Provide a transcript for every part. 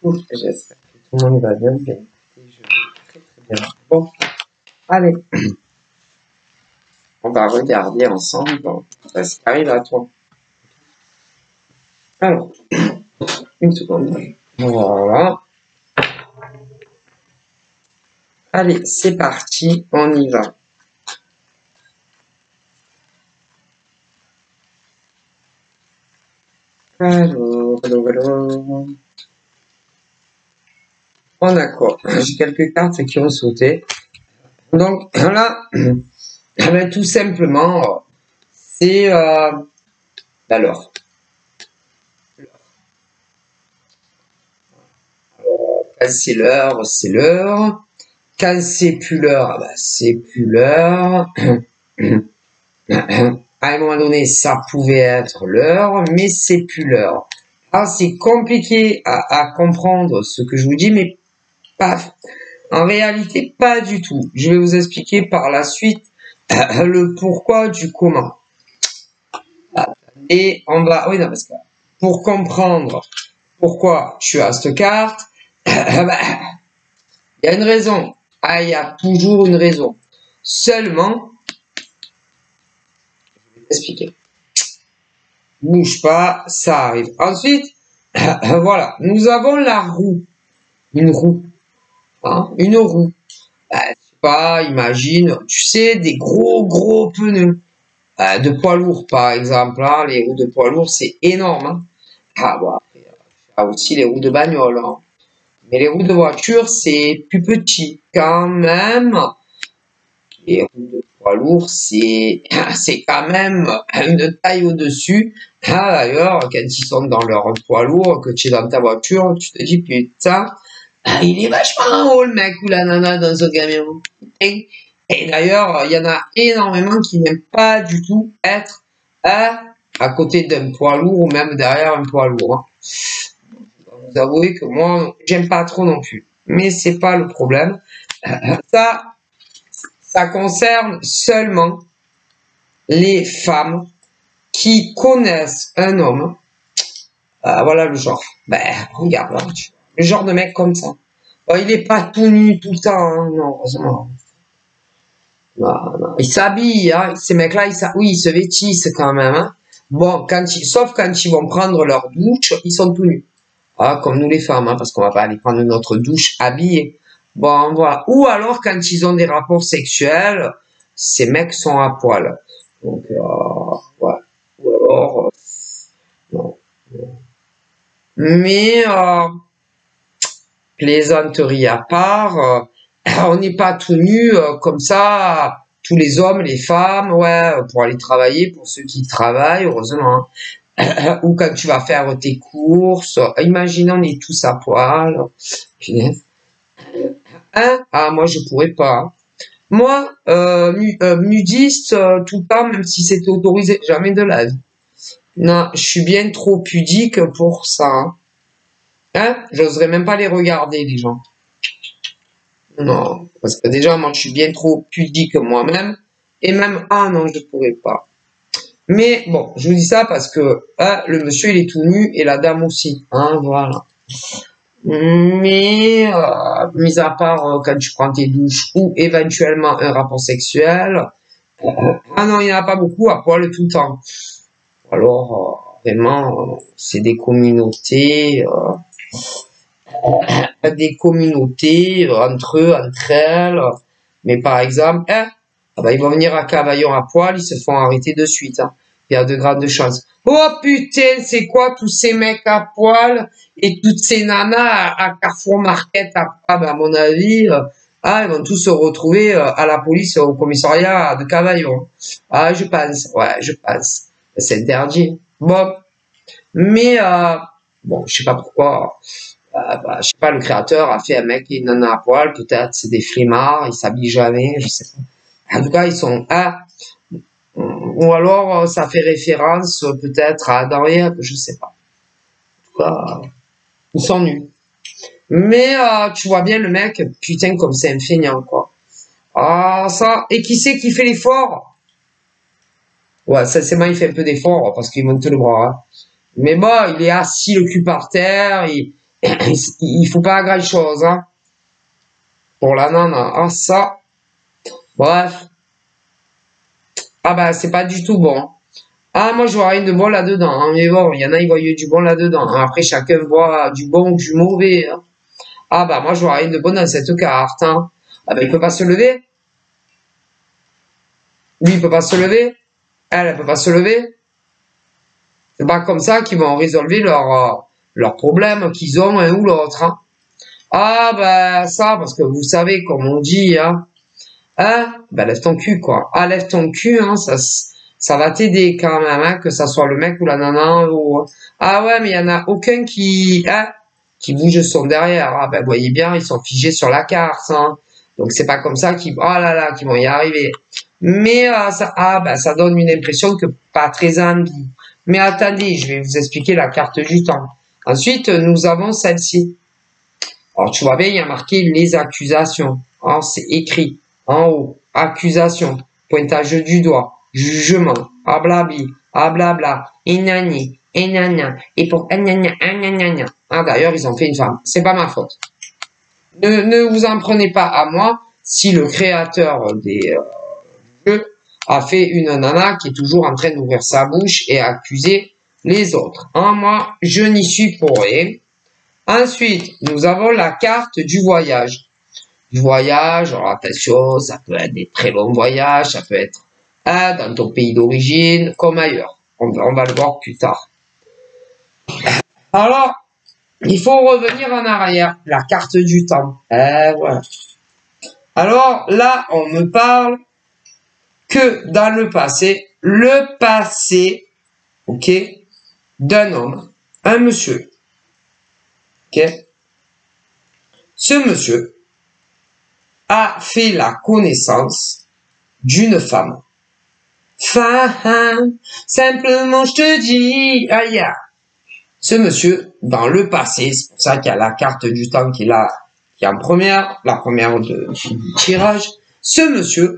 Cool, j'espère que tout le monde va bien. Bien. Et je vais très très bien. Bon, allez, on va regarder ensemble ce qui arrive à toi. Alors, une seconde. Voilà. Allez, c'est parti, on y va. Alors. On a quoi? J'ai quelques cartes qui ont sauté. Donc là, ben, tout simplement, c'est l'heure. Quand c'est l'heure, c'est l'heure. Quand c'est plus l'heure, ben, c'est plus l'heure. À un moment donné, ça pouvait être l'heure, mais c'est plus l'heure. Ah, c'est compliqué à comprendre ce que je vous dis, mais pas, en réalité, pas du tout. Je vais vous expliquer par la suite le pourquoi du comment. Et on va, oui, non, parce que pour comprendre pourquoi tu as cette carte, il y a une raison. Ah, il y a toujours une raison. Seulement, je vais t'expliquer. Bouge pas, ça arrive. Ensuite, voilà, nous avons la roue. Une roue. Hein, une roue. Je sais pas, imagine, tu sais, des gros pneus. De poids lourd, par exemple. Hein, les roues de poids lourd, c'est énorme. Hein. Ah, bon, après, il y a aussi les roues de bagnole. Hein. Mais les roues de voiture, c'est plus petit. Quand même, les roues de poids lourd, c'est quand même une taille au-dessus. Ah, d'ailleurs, quand ils sont dans leur poids lourd, que tu es dans ta voiture, tu te dis, putain, il est vachement haut, le mec ou la nana dans ce camion. Et d'ailleurs, il y en a énormément qui n'aiment pas du tout être à côté d'un poids lourd ou même derrière un poids lourd. Hein. Vous avouez que moi, j'aime pas trop non plus. Mais c'est pas le problème. Ça concerne seulement les femmes qui connaissent un homme. Voilà le genre. Ben, regarde, là, le genre de mec comme ça. Bon, il est pas tout nu tout le temps, hein, non, heureusement. Non. Ils s'habillent, hein. Ces mecs-là, oui, ils se vêtissent quand même. Hein. Bon, sauf quand ils vont prendre leur douche, ils sont tout nus. Ah, comme nous les femmes, hein, parce qu'on va pas aller prendre notre douche habillée. Bon, voilà. Ou alors, quand ils ont des rapports sexuels, ces mecs sont à poil. Donc, ouais. Ou alors, non. Mais, plaisanterie à part, on n'est pas tout nu comme ça, tous les hommes, les femmes, ouais, pour aller travailler, pour ceux qui travaillent, heureusement. Hein. Ou quand tu vas faire tes courses, imagine on est tous à poil. Hein? Ah, moi je pourrais pas. Moi, nudiste tout le temps, même si c'était autorisé, jamais de la vie. Non, je suis bien trop pudique pour ça. Hein? Hein? J'oserais même pas les regarder, les gens. Non, parce que déjà, moi, je suis bien trop pudique moi-même. Et même, ah non, je ne pourrais pas. Mais bon, je vous dis ça parce que le monsieur, il est tout nu et la dame aussi. Hein, voilà. Mais, mis à part quand tu prends tes douches ou éventuellement un rapport sexuel, ah non, il n'y en a pas beaucoup à poil tout le temps. Alors, vraiment, c'est des communautés entre eux, entre elles. Mais par exemple, ils vont venir à Cavaillon à poil, ils se font arrêter de suite. Hein. Il y a de grandes chances. Oh putain, c'est quoi tous ces mecs à poil et toutes ces nanas à Carrefour Market à mon avis, ils vont tous se retrouver à la police, au commissariat de Cavaillon. Ah, je pense, ouais, je pense. C'est interdit. Bon, mais je sais pas pourquoi. Je sais pas, le créateur a fait un mec et une nana à poil, peut-être c'est des flemmards, ils s'habillent jamais, je sais pas. En tout cas, ils sont ou alors ça fait référence peut-être à Adam et Ève, je sais pas. En tout cas, ils sont nus. Mais tu vois bien le mec, putain comme c'est un feignant quoi. Ah ça, et qui c'est qui fait l'effort? Ouais, sincèrement il fait un peu d'effort parce qu'il monte le bras. Hein. Mais bon, il est assis le cul par terre, il faut pas grand chose, hein. Pour la nana, ah, ça. Bref. Ah, bah, c'est pas du tout bon. Ah, moi, je vois rien de bon là-dedans, hein. Mais bon, il y en a, ils voient du bon là-dedans, hein. Après, chacun voit du bon ou du mauvais, hein. Ah, bah, moi, je vois rien de bon dans cette carte, hein. Ah, bah, il peut pas se lever. Lui, il peut pas se lever. Elle peut pas se lever. C'est pas comme ça qu'ils vont résolver leurs problèmes qu'ils ont un ou l'autre, hein. Ah, ben, ça, parce que vous savez, comme on dit, hein, ben, lève ton cul, quoi. Ah, lève ton cul, hein, ça va t'aider quand même, hein, que ça soit le mec ou la nana, ou, ah ouais, mais il y en a aucun qui bouge son derrière. Ah, ben, vous voyez bien, ils sont figés sur la carte, hein. Donc, c'est pas comme ça qu'ils, oh là là, qu'ils vont y arriver. Mais, ben, ça donne une impression que pas très envie. Mais attendez, je vais vous expliquer la carte du temps. Ensuite, nous avons celle-ci. Alors, tu vois bien, il y a marqué les accusations. Alors, c'est écrit en haut. Accusation. Pointage du doigt. Jugement. Ablabli. Ablabla. Inani. Enana. Et pour enana. Enana. Ah, d'ailleurs, ils ont fait une femme. C'est pas ma faute. Ne vous en prenez pas à moi si le créateur des jeux a fait une nana qui est toujours en train d'ouvrir sa bouche et accuser les autres. Hein, moi, je n'y suis pour rien. Ensuite, nous avons la carte du voyage. Du voyage, alors attention, ça peut être des très longs voyages, ça peut être dans ton pays d'origine, comme ailleurs. On va le voir plus tard. Alors, il faut revenir en arrière, la carte du temps. Voilà. Alors là, on me parle que dans le passé, ok, d'un homme, un monsieur, ok. Ce monsieur a fait la connaissance d'une femme. Femme, simplement je te dis, aïe. Ce monsieur, dans le passé, c'est pour ça qu'il y a la carte du temps qui est en première, la première du tirage. Ce monsieur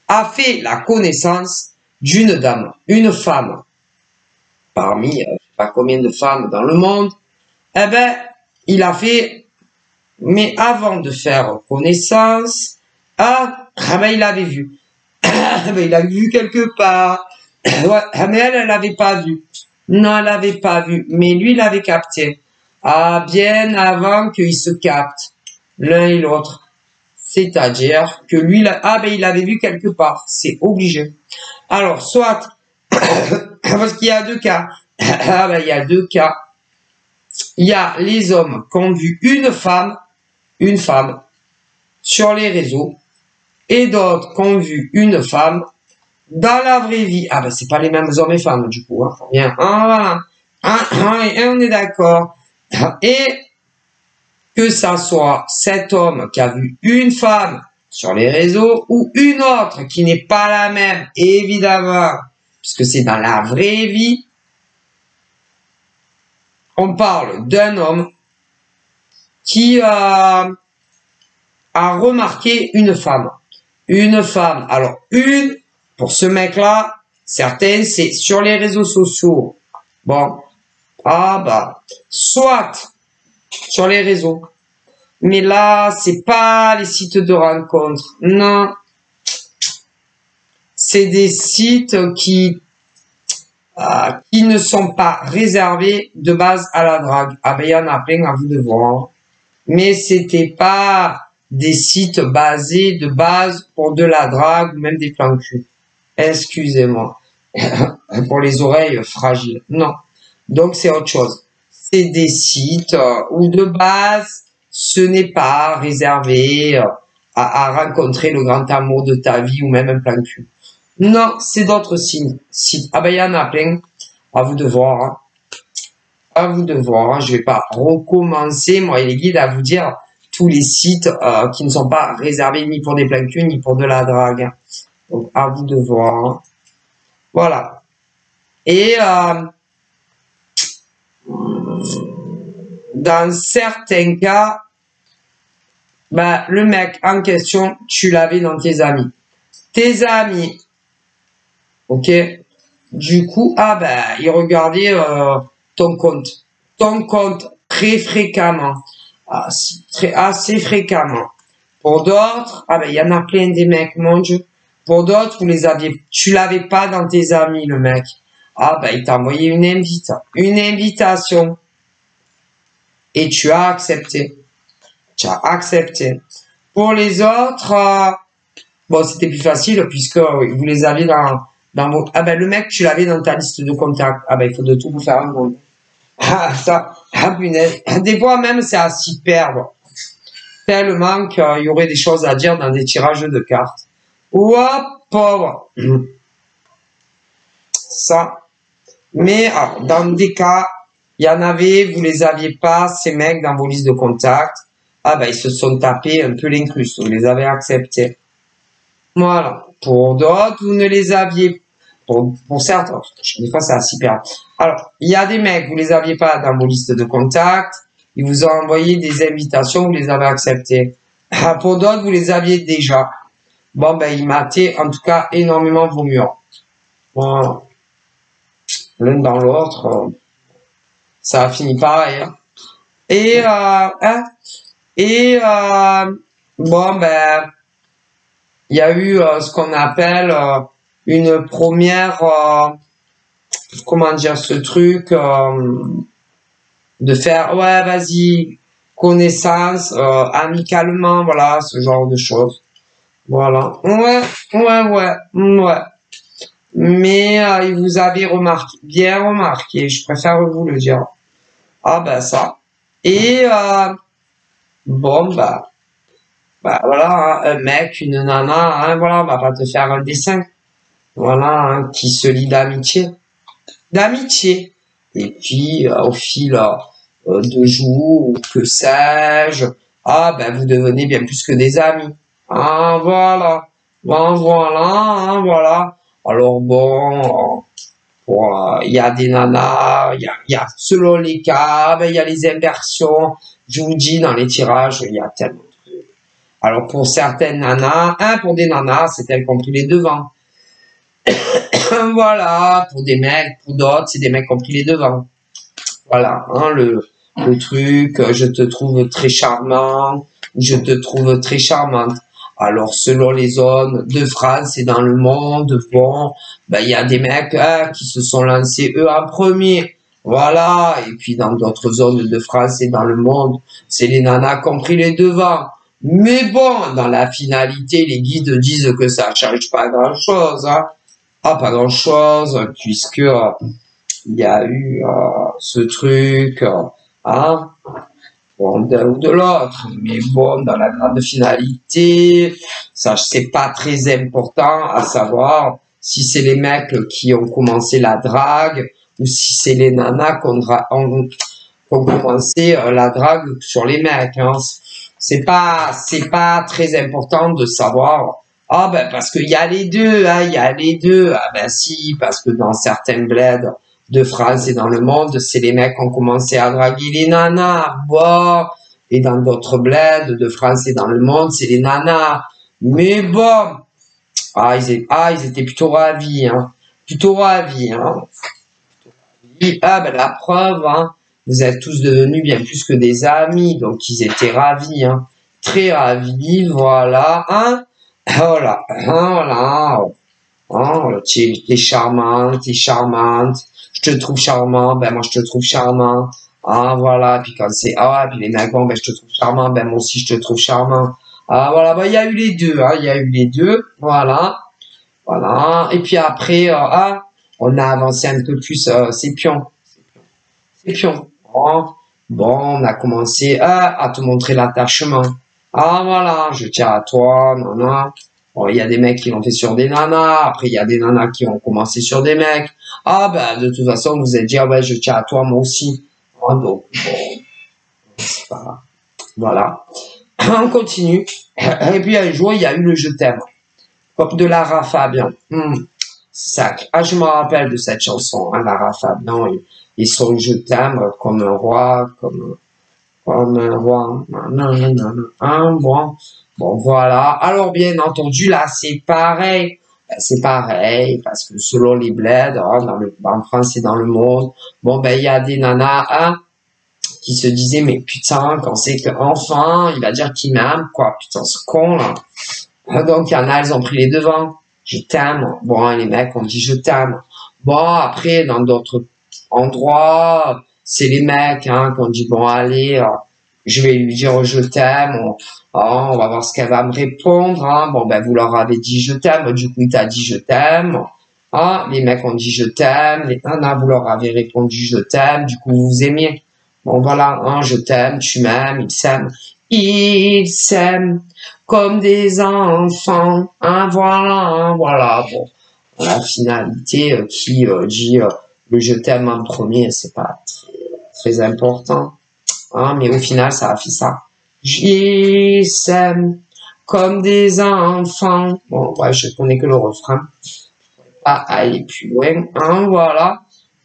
a fait la connaissance d'une dame, une femme. Parmi, je sais pas combien de femmes dans le monde, eh ben, il a fait, mais avant de faire connaissance, ben, il avait vu. Ben, il a vu quelque part. Ouais, mais elle l'avait pas vu. Non, elle l'avait pas vu. Mais lui, il l'avait capté. Ah, bien avant qu'il se capte. L'un et l'autre. C'est-à-dire que lui, ben, il l'avait vu quelque part. C'est obligé. Alors, soit, parce qu'il y a deux cas. Ah, ben, il y a deux cas. Il y a les hommes qui ont vu une femme, sur les réseaux, et d'autres qui ont vu une femme dans la vraie vie. Ah ben c'est pas les mêmes hommes et femmes du coup. Hein. Bien. Ah, voilà. On est d'accord. Et que ça soit cet homme qui a vu une femme sur les réseaux ou une autre qui n'est pas la même, évidemment, puisque c'est dans la vraie vie. On parle d'un homme qui a remarqué une femme. Une femme. Alors, pour ce mec-là, certains, c'est sur les réseaux sociaux. Bon. Ah, bah. Soit sur les réseaux. Mais là, c'est pas les sites de rencontres. Non. C'est des sites qui ne sont pas réservés de base à la drague. Ah, ben, il y en a plein à vous de voir. Mais c'était pas des sites basés de base pour de la drague ou même des plans cul. Excusez-moi. Pour les oreilles fragiles. Non. Donc, c'est autre chose. C'est des sites où de base, ce n'est pas réservé à rencontrer le grand amour de ta vie ou même un plan cul. Non, c'est d'autres sites. Ah ben, il y en a plein. À vous de voir. Hein. À vous de voir. Hein. Je vais pas recommencer, moi, les guides, à vous dire tous les sites qui ne sont pas réservés ni pour des plans cul, ni pour de la drague. Donc, à vous de voir. Hein. Voilà. Et dans certains cas, ben, le mec en question, tu l'avais dans tes amis. Tes amis, ok. Du coup, ben, il regardait ton compte très fréquemment. Assez fréquemment. Pour d'autres, ah ben, il y en a plein des mecs, mon Dieu. Pour d'autres, tu l'avais pas dans tes amis, le mec. Ah ben, il t'a envoyé une invitation. Et tu as accepté. Tu as accepté. Pour les autres, bon, c'était plus facile puisque vous les aviez dans vos... Ah ben, le mec, tu l'avais dans ta liste de contacts. Ah ben, il faut de tout vous faire un monde. Ah, ça, ah, punaise. Des fois même, c'est à s'y perdre. Tellement qu'il y aurait des choses à dire dans des tirages de cartes. Ouah, pauvre. Ça. Mais, dans des cas, il y en avait, vous les aviez pas, ces mecs, dans vos listes de contacts. Ah ben, ils se sont tapés un peu l'incruste. Vous les avez acceptés. Voilà. Pour d'autres, vous ne les aviez pas. Pour certains, des fois, c'est assez perdre. Alors, il y a des mecs, vous les aviez pas dans vos listes de contacts. Ils vous ont envoyé des invitations, vous les avez acceptées. Pour d'autres, vous les aviez déjà. Bon, ben, ils mataient, en tout cas, énormément vos murs. Voilà. L'un dans l'autre, ça a fini pareil. Hein. Bon, ben, il y a eu ce qu'on appelle une première, comment dire, ce truc de faire, ouais, vas-y, connaissance, amicalement, voilà, ce genre de choses. Voilà. Ouais. Mais il vous avait bien remarqué, je préfère vous le dire. Ah ben ça. Et bon, bah voilà, un mec, une nana, hein, voilà, on va pas te faire un dessin. Voilà, hein, qui se lie d'amitié. Et puis, au fil de jours, ou que sais-je, ah ben vous devenez bien plus que des amis. Ah voilà. Voilà. Alors bon, il y a des nanas, il y a selon les cas, ben, il y a les inversions. Je vous dis, dans les tirages, il y a tellement de trucs. Alors pour certaines nanas, pour des nanas, c'est elles qui ont pris les devants. Voilà, pour des mecs, pour d'autres, c'est des mecs qui ont pris les devants. Voilà, hein, le truc, je te trouve très charmant, je te trouve très charmante. Alors, selon les zones de France et dans le monde, bon, ben, il y a des mecs qui se sont lancés eux en premier. Voilà, et puis dans d'autres zones de France et dans le monde, c'est les nanas qui ont pris les devants. Mais bon, dans la finalité, les guides disent que ça change pas grand-chose, hein. Ah, pas grand-chose, puisque il y a eu ce truc, hein, bon, d'un ou de l'autre, mais bon, dans la grande finalité, ça c'est pas très important à savoir si c'est les mecs qui ont commencé la drague ou si c'est les nanas qui ont commencé la drague sur les mecs, hein. C'est pas très important de savoir. Ah ben parce qu'il y a les deux, hein, il y a les deux. Ah ben si, parce que dans certaines bleds de France et dans le monde, c'est les mecs qui ont commencé à draguer les nanas. Bon, et dans d'autres bleds de France et dans le monde, c'est les nanas. Mais bon, ils étaient plutôt ravis, hein. Plutôt ravis, hein. Ah ben la preuve, hein. Vous êtes tous devenus bien plus que des amis, donc ils étaient ravis, hein. Très ravis, voilà, hein. Voilà, voilà. Oh, t'es charmante, je te trouve charmant, ben moi je te trouve charmant. Ah voilà, puis quand c'est puis les mecs, bon ben je te trouve charmant, ben moi aussi je te trouve charmant. Ah voilà, ben il y a eu les deux, hein, il y a eu les deux, voilà. Voilà, et puis après, on a avancé un peu plus ces pions. Oh, bon, on a commencé à te montrer l'attachement. Ah voilà, je tiens à toi, non. Bon, il y a des mecs qui l'ont fait sur des nanas, après il y a des nanas qui ont commencé sur des mecs. Ah ben de toute façon, vous êtes dit, ah ben je tiens à toi, moi aussi. Ah, donc, bon, c'est pas grave. Voilà. On continue. Et puis un jour, il y a eu le Je t'aime. Comme de Lara Fabian. Sac. Ah, je me rappelle de cette chanson, hein, Lara Fabian. Et son Je t'aime comme un roi, comme un roi. Bon, voilà. Alors, bien entendu, là, c'est pareil. C'est pareil, parce que selon les bleds, en France et dans le monde, bon, ben, il y a des nanas, qui se disait, mais putain, quand c'est qu'enfin, il va dire qu'il m'aime, quoi, putain, ce con, là. Donc, il y en a, elles ont pris les devants. Je t'aime. Bon, les mecs ont dit je t'aime. Bon, après, dans d'autres endroits, c'est les mecs, hein, qui ont dit, bon, allez, je vais lui dire je t'aime, on va voir ce qu'elle va me répondre, hein. Bon, ben, vous leur avez dit je t'aime, du coup, il t'a dit je t'aime. Ah, les mecs ont dit je t'aime, les nanas, vous leur avez répondu je t'aime, du coup, vous vous aimiez. Bon, voilà, hein, je t'aime, tu m'aimes, ils s'aiment. Ils s'aiment comme des enfants, hein, voilà. Bon, la finalité qui dit le je t'aime en premier, c'est pas très important, hein, mais au final, ça a fait ça. Ils s'aiment comme des enfants. Bon, ouais, je connais que le refrain. Pas aller plus loin, hein, voilà.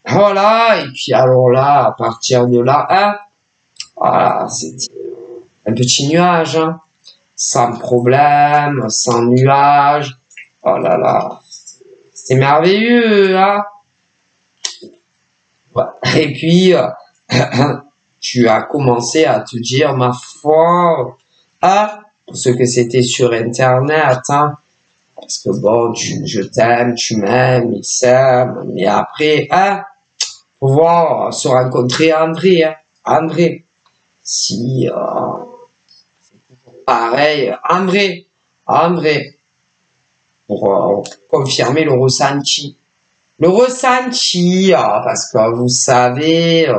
Voilà, et puis alors là, à partir de là, hein, voilà, c'était un petit nuage, hein, sans problème, sans nuage. Oh là là, c'est merveilleux, hein. Ouais. Et puis, tu as commencé à te dire, ma foi, ah, pour ce que c'était sur Internet, hein, parce que bon, je t'aime, tu m'aimes, il s'aime, mais après, hein, pouvoir se rencontrer André, hein, André, si, pareil, André, pour confirmer le ressenti. Le ressenti, parce que vous savez,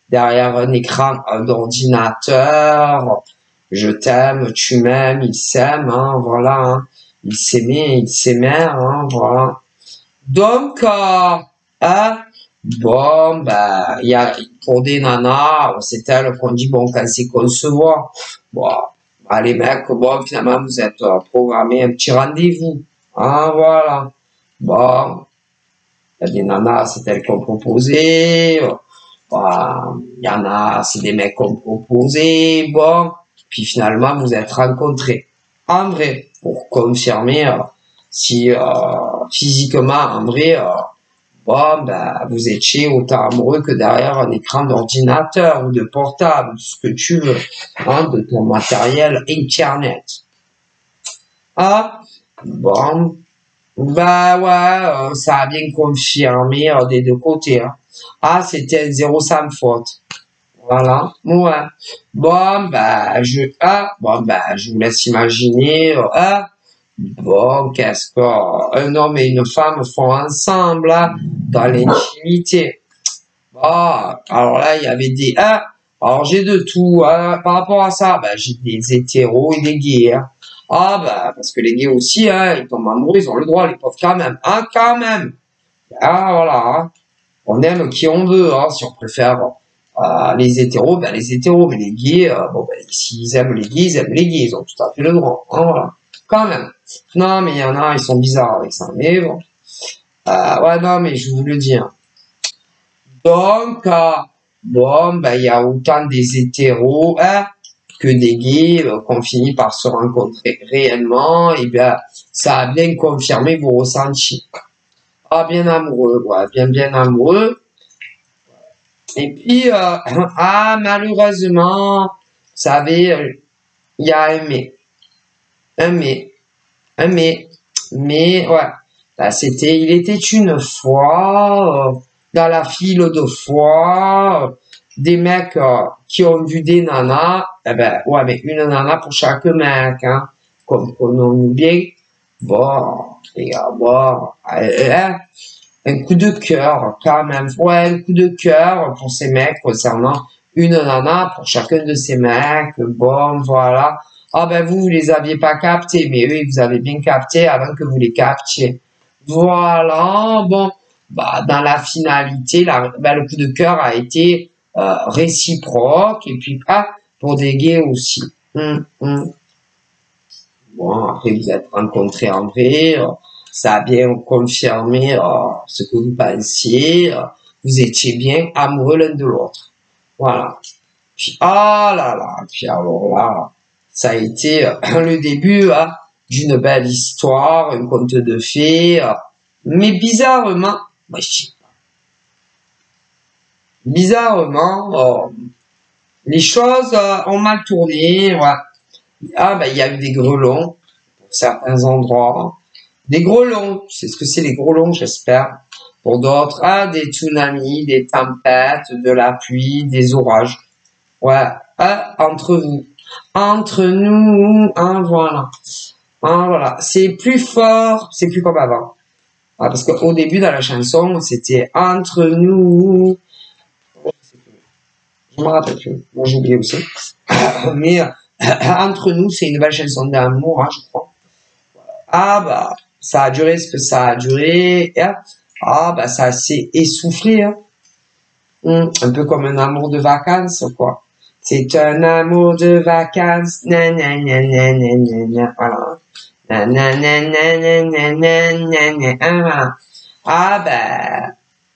derrière un écran d'ordinateur, je t'aime, tu m'aimes, il s'aime, hein, voilà, hein, il s'aimait, il s'aimait, hein, voilà. Donc, hein, bon, ben, il y a, pour des nanas, c'est elles qu'on dit, bon, quand c'est qu'on se voit, bon, ben, les mecs, bon, finalement, vous êtes programmé un petit rendez-vous, hein, voilà. Bon, il y a des nanas, c'est elles qui ont proposé, il y en a, c'est des mecs qui ont proposé, bon, puis finalement, vous êtes rencontrés. En vrai, pour confirmer si physiquement, en vrai, bon, ben, vous étiez autant amoureux que derrière un écran d'ordinateur ou de portable, ce que tu veux, hein, de ton matériel Internet. Ah, bon, bah ouais, ça a bien confirmé des deux côtés, hein. Ah, c'était un zéro sans faute. Voilà, ouais. Bon, bah, je vous laisse imaginer, bon, qu'est-ce qu'un homme et une femme font ensemble, là, dans l'intimité. Bon, alors là, il y avait des, alors j'ai de tout, hein. Par rapport à ça, bah, j'ai des hétéros et des gays, hein. Ah, bah, parce que les gays aussi, hein, ils tombent amoureux, ils ont le droit, les pauvres, quand même, hein, quand même. Ah, voilà, hein. On aime qui on veut, hein, si on préfère les hétéros, ben les hétéros, mais les gays, bon, ben, s'ils aiment les gays, ils aiment les gays, ils ont tout à fait le droit, hein, voilà. Quand même. Non, mais il y en a, ils sont bizarres avec ça, mais bon. Ouais, non, mais je vous le dis, hein. Donc, bon, ben, il y a autant des hétéros, hein, que des gays qu'on finit par se rencontrer réellement, et bien, ça a bien confirmé vos ressentis. Ah, bien amoureux, ouais, bien amoureux. Et puis, malheureusement, vous savez, il y a un mais, ouais. Là, il était une fois, dans la file de fois, des mecs qui ont vu des nanas, eh ben, ouais, mais une nana pour chaque mec, hein, comprenons-nous bien. Bon, les gars, bon, un coup de cœur, quand même. Ouais, un coup de cœur pour ces mecs concernant une nana pour chacun de ces mecs. Bon, voilà. Ah ben vous les aviez pas captés, mais eux, ils vous avaient bien capté avant que vous les captiez. Voilà, bon. Bah, dans la finalité, le coup de cœur a été réciproque, et puis pour des gays aussi. Bon, après vous êtes rencontrés en vrai, ça a bien confirmé ce que vous pensiez, vous étiez bien amoureux l'un de l'autre. Voilà. Puis, ah là là, puis alors là, ça a été le début d'une belle histoire, un conte de fées, mais bizarrement, moi, bizarrement, les choses ont mal tourné. Ouais. Ah, ben, il y a eu des grelons pour certains endroits. Des grelons, tu sais ce que c'est les grelons, j'espère. Pour d'autres, des tsunamis, des tempêtes, de la pluie, des orages. Ouais, entre vous. Entre nous, hein, voilà. Hein, voilà. C'est plus fort, c'est plus comme avant. Ah, parce qu'au début, dans la chanson, c'était entre nous. Je me rappelle plus. Bon, j'ai oublié aussi. Mais entre nous, c'est une belle chanson d'amour, hein, je crois. Ah bah, ça a duré ce que ça a duré. Ah bah, ça s'est essoufflé. Hein. Un peu comme un amour de vacances, quoi. C'est un amour de vacances. Voilà. Ah ben,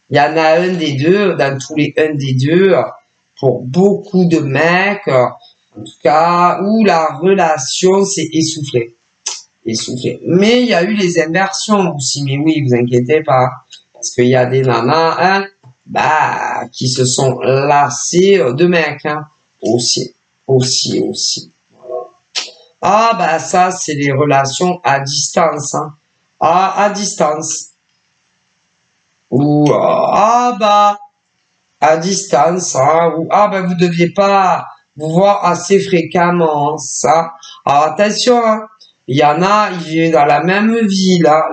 il y en a un des deux, dans tous les un des deux, pour beaucoup de mecs, en tout cas, où la relation s'est essoufflée. Mais il y a eu les inversions aussi, mais oui, vous inquiétez pas, parce qu'il y a des nanas, hein, bah, qui se sont lassées de mecs, hein, aussi. Ah, bah, ça, c'est les relations à distance, hein. À distance. Ou, bah, à distance, hein, ou, bah, vous deviez pas vous voir assez fréquemment, ça. Alors, attention, hein. Il y en a, ils vivent dans la même ville, hein,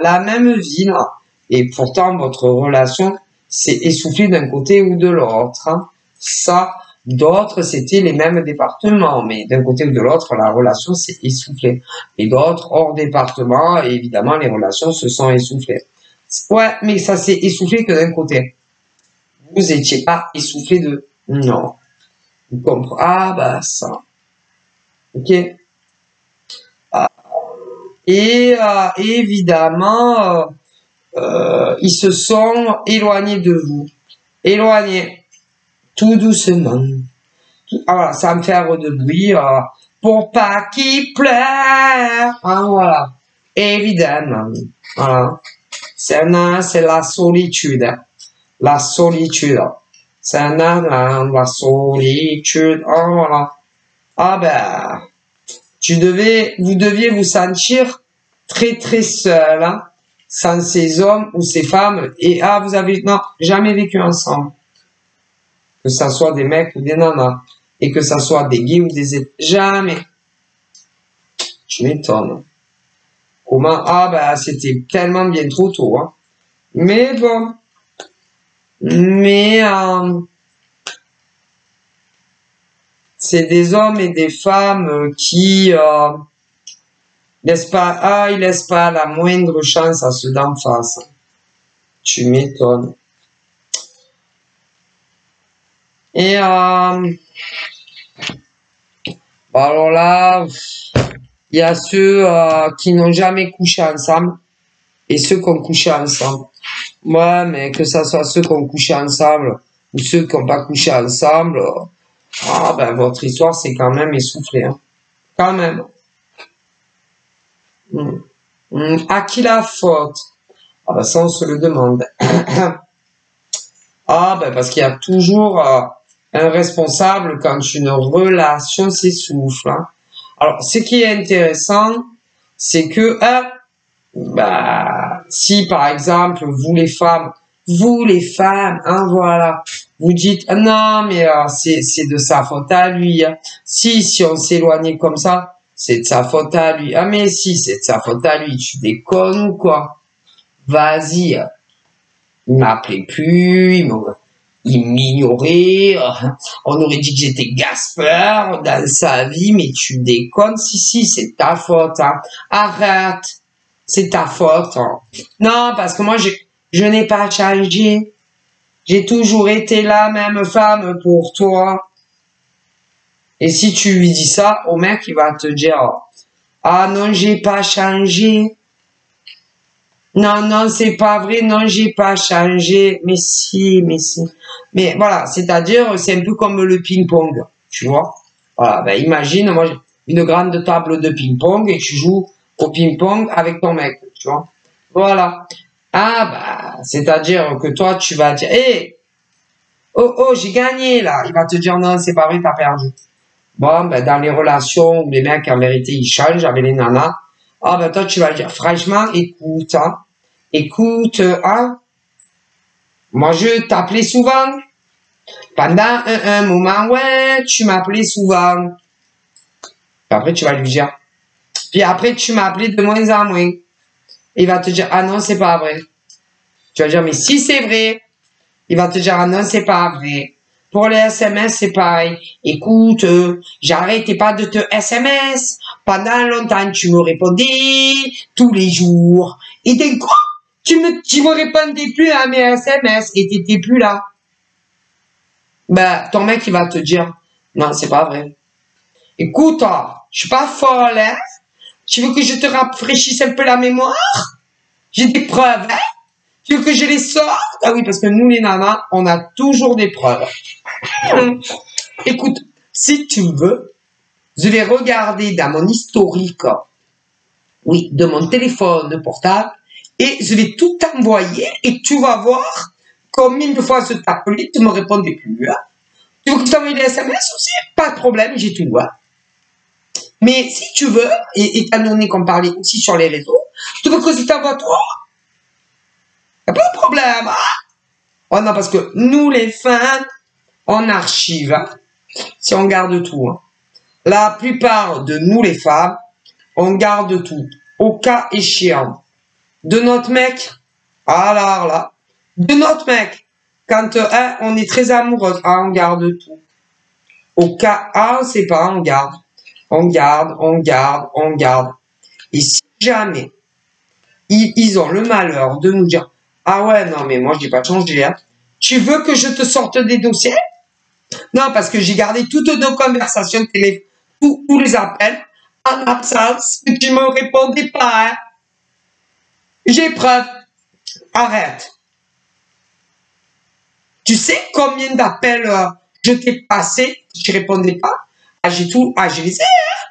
et pourtant, votre relation s'est essoufflée d'un côté ou de l'autre, hein. Ça, d'autres, c'était les mêmes départements, mais d'un côté ou de l'autre, la relation s'est essoufflée. Et d'autres, hors département, et évidemment, les relations se sont essoufflées. Ouais, mais ça s'est essoufflé que d'un côté. Vous étiez pas essoufflé de... Non. Vous comprenez? Ah, bah, ça. Ok. Et évidemment, ils se sont éloignés de vous. Éloignés. Tout doucement. Voilà, ça va me faire de bruit pour pas qu'il pleure. Hein, voilà. Évidemment. Voilà. C'est la solitude. La solitude. C'est la solitude. Oh, voilà. Ah ben, vous deviez vous sentir très très seul, hein, sans ces hommes ou ces femmes. Et vous avez jamais vécu ensemble. Que ça soit des mecs ou des nanas. Et que ça soit des gays ou des... Jamais. Tu m'étonnes. Comment? Ah ben, c'était tellement bien trop tôt. Hein. Mais bon. Mais c'est des hommes et des femmes qui ils laissent pas la moindre chance à ceux d'en face. Tu m'étonnes. Et alors là, il y a ceux qui n'ont jamais couché ensemble et ceux qui ont couché ensemble. Ouais, mais que ça soit ceux qui ont couché ensemble ou ceux qui n'ont pas couché ensemble, ben votre histoire c'est quand même essoufflé, hein. Quand même. À qui la faute? Ah ben ça on se le demande. Ben parce qu'il y a toujours un responsable quand une relation s'essouffle. Hein. Alors ce qui est intéressant, c'est que si par exemple vous les femmes, hein, voilà, vous dites non mais c'est de sa faute à lui. Hein. Si on s'éloignait comme ça, c'est de sa faute à lui. Ah mais si c'est de sa faute à lui, tu déconnes ou quoi? Vas-y, il m'appelait plus, il m'ignorait, on aurait dit que j'étais Gasper dans sa vie, mais tu déconnes, si c'est ta faute, hein. Arrête. C'est ta faute. Hein. Non, parce que moi, je n'ai pas changé. J'ai toujours été la même femme pour toi. Et si tu lui dis ça, au mec, il va te dire, ah non, j'ai pas changé. Non, c'est pas vrai, non, j'ai pas changé. Mais si. Mais voilà, c'est-à-dire, c'est un peu comme le ping-pong, tu vois. Voilà, ben imagine, moi, j'ai une grande table de ping-pong et tu joues au ping-pong avec ton mec, tu vois. Voilà. C'est-à-dire que toi, tu vas dire, Oh, oh, j'ai gagné, là. Il va te dire, non, c'est pas vrai, t'as perdu. Bon, ben, dans les relations où les mecs, en vérité, ils changent avec les nanas, ah, ben, toi, tu vas dire, franchement, écoute, hein, écoute, hein, moi, je t'appelais souvent. Pendant un moment, ouais, tu m'appelais souvent. Puis après, tu vas lui dire. Puis après, tu m'appelais de moins en moins. Il va te dire, ah non, c'est pas vrai. Tu vas dire, mais si c'est vrai. Il va te dire, ah non, c'est pas vrai. Pour les SMS, c'est pareil. Écoute, j'arrêtais pas de te SMS. Pendant longtemps, tu me répondais tous les jours. Et d'un coup, tu me répondais plus à mes SMS et t'étais plus là. Ben, ton mec, il va te dire, non, c'est pas vrai. Écoute, je suis pas folle, hein. Tu veux que je te rafraîchisse un peu la mémoire? J'ai des preuves, hein. Tu veux que je les sorte? Ah oui, parce que nous, les nanas, on a toujours des preuves. Écoute, si tu veux, je vais regarder dans mon historique, oui, de mon téléphone portable, et je vais tout t'envoyer, et tu vas voir combien de fois je t'appelais, tu me répondais plus. Hein. Tu veux que je t'envoie des SMS aussi? Pas de problème, j'ai tout. Hein. Mais si tu veux, et étant donné qu'on parlait aussi sur les réseaux, tu veux que je t'envoie toi? Y'a pas de problème. Hein. Oh non, parce que nous, les femmes, on archive. Hein. Si on garde tout. Hein. La plupart de nous, les femmes, on garde tout. Au cas échéant. De notre mec, alors là, de notre mec, quand on est très amoureuse, on garde tout. Au cas, on sait pas, on garde. On garde, on garde, on garde. Et si jamais ils ont le malheur de nous dire, ah ouais, non, mais moi, je n'ai pas changé, hein. Tu veux que je te sorte des dossiers? Non, parce que j'ai gardé toutes nos conversations télé, tous les appels, en absence, que tu me répondais pas, hein. J'ai preuve. Arrête. Tu sais combien d'appels je t'ai passé, tu répondais pas? Ah, j'ai tout, je les ai, hein.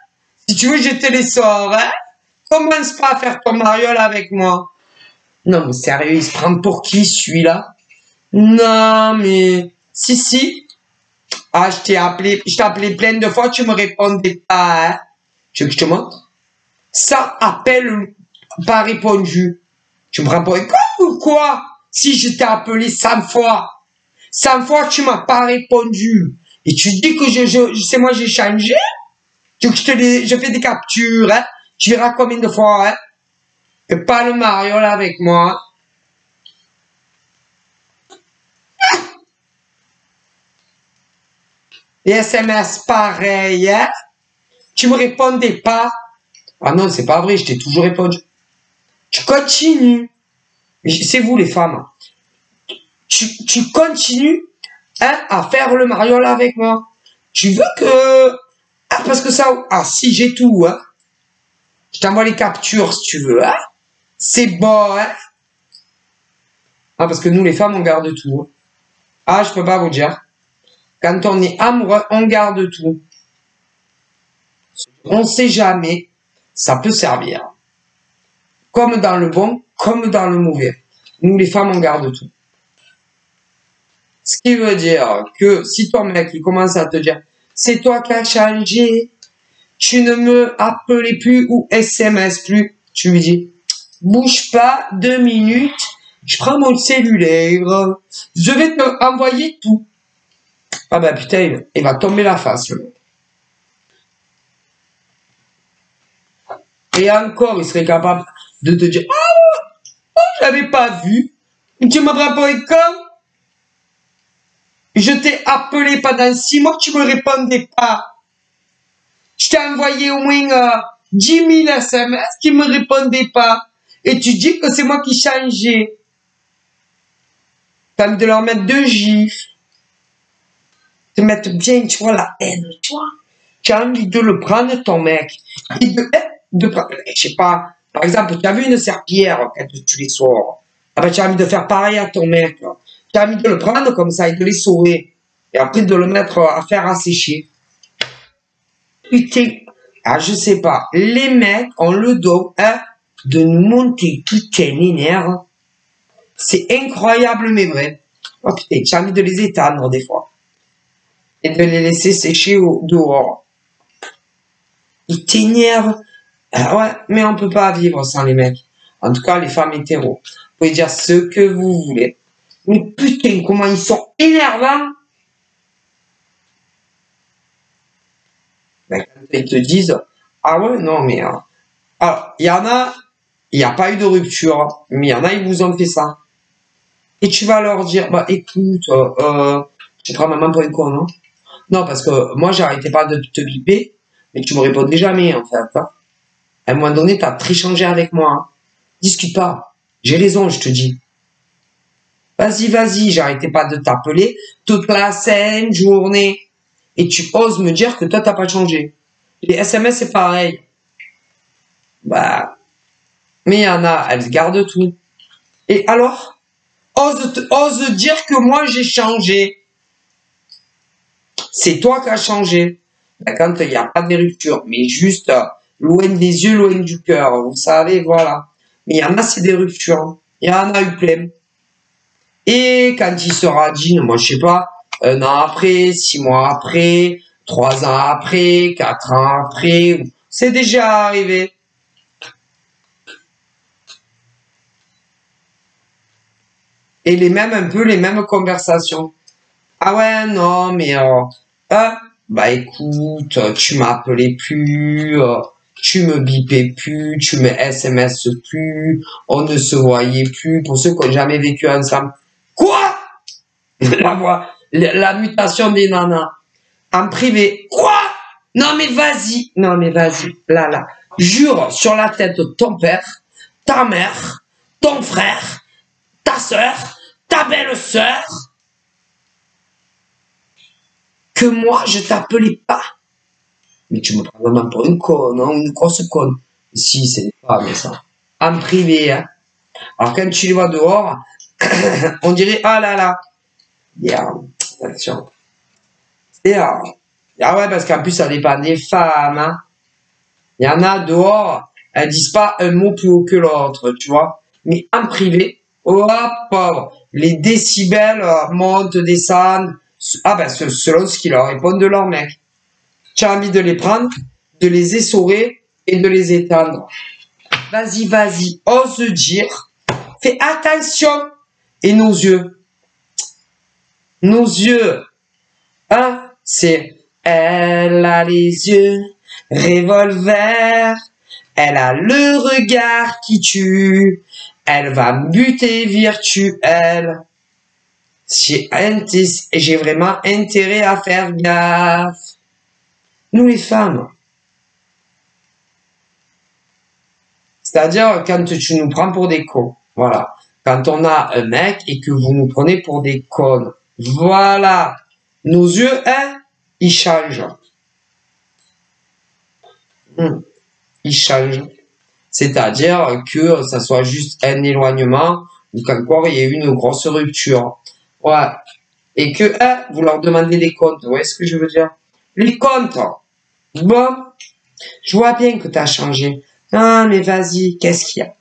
Si tu veux, je te les sors, hein. Commence pas à faire ton mariole avec moi. Non, mais sérieux, il se prend pour qui, celui-là? Non, mais... Si. Ah, je t'ai appelé plein de fois, tu me répondais pas, hein. Tu veux que je te montre? Ça appelle pas répondu. Tu me prends pour un con ou quoi? Si je t'ai appelé 100 fois. 100 fois, tu m'as pas répondu. Et tu dis que c'est moi, j'ai changé? Tu veux que je fais des captures, hein? Tu verras combien de fois, hein? Et pas le mariole avec moi. Les SMS, pareil, hein? Tu me répondais pas. Ah non, c'est pas vrai, je t'ai toujours répondu. Tu continues. C'est vous, les femmes. Tu continues, hein, à faire le mariole avec moi. Tu veux que... Ah, parce que ça... Ah, si, j'ai tout, hein. Je t'envoie les captures, si tu veux, hein. C'est bon, hein. Ah, parce que nous, les femmes, on garde tout. Hein. Ah, je peux pas vous dire. Quand on est amoureux, on garde tout. On sait jamais. Ça peut servir. Comme dans le bon, comme dans le mauvais. Nous, les femmes, on garde tout. Ce qui veut dire que si ton mec, il commence à te dire, c'est toi qui as changé, tu ne me appelais plus ou SMS plus, tu lui dis, bouge pas 2 minutes, je prends mon cellulaire, je vais te envoyer tout. Ah ben putain, il va tomber la face. Et encore, il serait capable de te dire, oh, j'avais pas vu, tu me prends pour un con. Je t'ai appelé pendant 6 mois, tu me répondais pas. Je t'ai envoyé au moins 10 000 SMS, tu me répondais pas. Et tu dis que c'est moi qui changeais. T'as envie de leur mettre 2 gifs. Te mettre bien, tu vois, la haine, tu vois. Tu as envie de le prendre, ton mec. Et de prendre, je sais pas, par exemple, tu as vu une serpillière quand tu les sors. Ah ben, tu as envie de faire pareil à ton mec. Tu as envie de le prendre comme ça et de les sauver. Et après de le mettre à faire assécher. Putain, ah, je sais pas. Les mecs ont le don, hein, de nous monter putain les nerfs. C'est incroyable mais vrai. Oh putain, j'ai envie de les étendre des fois. Et de les laisser sécher dehors. Ils t'énervent. Ah ouais, mais on peut pas vivre sans les mecs. En tout cas, les femmes hétéros. Vous pouvez dire ce que vous voulez. Mais putain, comment ils sont énervants. Ben, quand ils te disent, ah ouais, non, mais... alors, il y en a, il n'y a pas eu de rupture, mais il y en a, ils vous ont fait ça. Et tu vas leur dire, bah écoute, tu prends maman pour une con, non? Non, parce que moi, j'arrêtais pas de te biper, mais tu me répondais jamais, en fait. Hein. À un moment donné, t'as très changé avec moi. Hein. Discute pas. J'ai raison, je te dis. Vas-y, vas-y, j'arrêtais pas de t'appeler toute la sainte journée. Et tu oses me dire que toi, t'as pas changé. Les SMS, c'est pareil. Bah, mais il y en a, elles gardent tout. Et alors, ose dire que moi, j'ai changé. C'est toi qui as changé. Ben, quand il n'y a pas de rupture, mais juste loin des yeux, loin du cœur. Vous savez, voilà. Mais il y en a, c'est des ruptures. Il y en a eu plein. Et quand il sera dit, moi, je sais pas, 1 an après, 6 mois après, 3 ans après, 4 ans après, c'est déjà arrivé. Et un peu les mêmes conversations. Ah ouais, non, mais bah écoute, tu m'appelais plus, tu me bipais plus, tu me SMS plus, on ne se voyait plus. Pour ceux qui n'ont jamais vécu ensemble. Quoi? La voix, la mutation des nanas. En privé. Quoi? Non mais vas-y, non mais vas-y, là. Jure sur la tête de ton père, ta mère, ton frère, ta sœur, ta belle-sœur, que moi, je t'appelais pas. Mais tu me prends vraiment pour une conne, hein, une grosse conne. Si, c'est pas mais ça. En privé, hein. Alors, quand tu les vois dehors, on dirait, ah là là. Attention. Ah ouais, parce qu'en plus, ça dépend des femmes, hein. Il y en a dehors, elles disent pas un mot plus haut que l'autre, tu vois. Mais en privé, oh pauvre, les décibels montent, descendent. Ah ben, selon ce qu'ils leur répondent de leur mec. Tu as envie de les prendre, de les essorer et de les éteindre. Vas-y, ose dire. Fais attention. Et nos yeux, hein, c'est elle a les yeux revolver, elle a le regard qui tue, elle va me buter virtuelle. J'ai vraiment intérêt à faire gaffe. Nous les femmes. C'est-à-dire quand tu nous prends pour des cons. Voilà. Quand on a un mec et que vous nous prenez pour des connes. Voilà. Nos yeux, hein, ils changent. Ils changent. C'est-à-dire que ça soit juste un éloignement ou qu'encore il y ait une grosse rupture. Ouais. Et que, hein, vous leur demandez des comptes. Vous voyez ce que je veux dire? Les comptes. Bon. Je vois bien que tu as changé. Non, mais vas-y, qu'est-ce qu'il y a?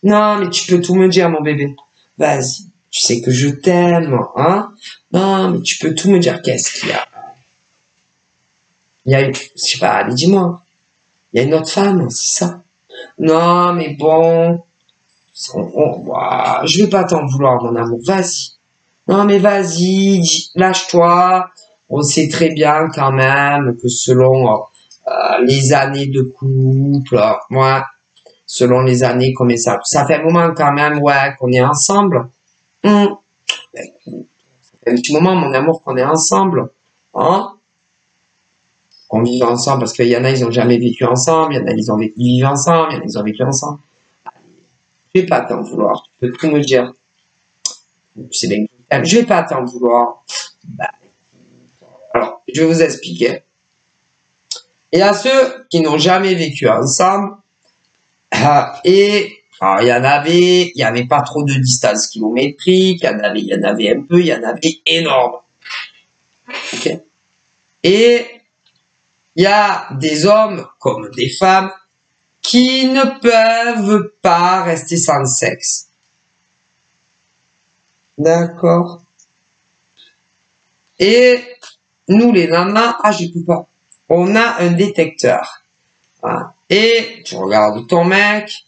Non, mais tu peux tout me dire, mon bébé. Vas-y, tu sais que je t'aime, hein? Non, mais tu peux tout me dire, qu'est-ce qu'il y a? Je sais pas, allez, dis-moi. Il y a une autre femme, c'est ça? Non, mais bon, je vais pas t'en vouloir, mon amour, vas-y. Non, mais vas-y, lâche-toi. On sait très bien quand même que selon les années de couple, moi, selon les années, comme ça fait un moment quand même, ouais, qu'on est ensemble. Ben, ça fait un petit moment, mon amour, qu'on est ensemble, hein? Qu'on vive ensemble, parce qu'il y en a, ils ont jamais vécu ensemble, il y en a, ils ont vécu ensemble, il y en a, ils ont vécu ensemble. Je vais pas t'en vouloir, tu peux tout me dire. C'est bien. Je vais pas t'en vouloir. Bah, alors, je vais vous expliquer. Il y a ceux qui n'ont jamais vécu ensemble, et alors, il y avait pas trop de distance kilométrique, il y en avait un peu, il y en avait énorme. Ok. Et il y a des hommes comme des femmes qui ne peuvent pas rester sans sexe. D'accord. Et nous, les nanas, ah, je peux pas. On a un détecteur. Voilà. Et tu regardes ton mec,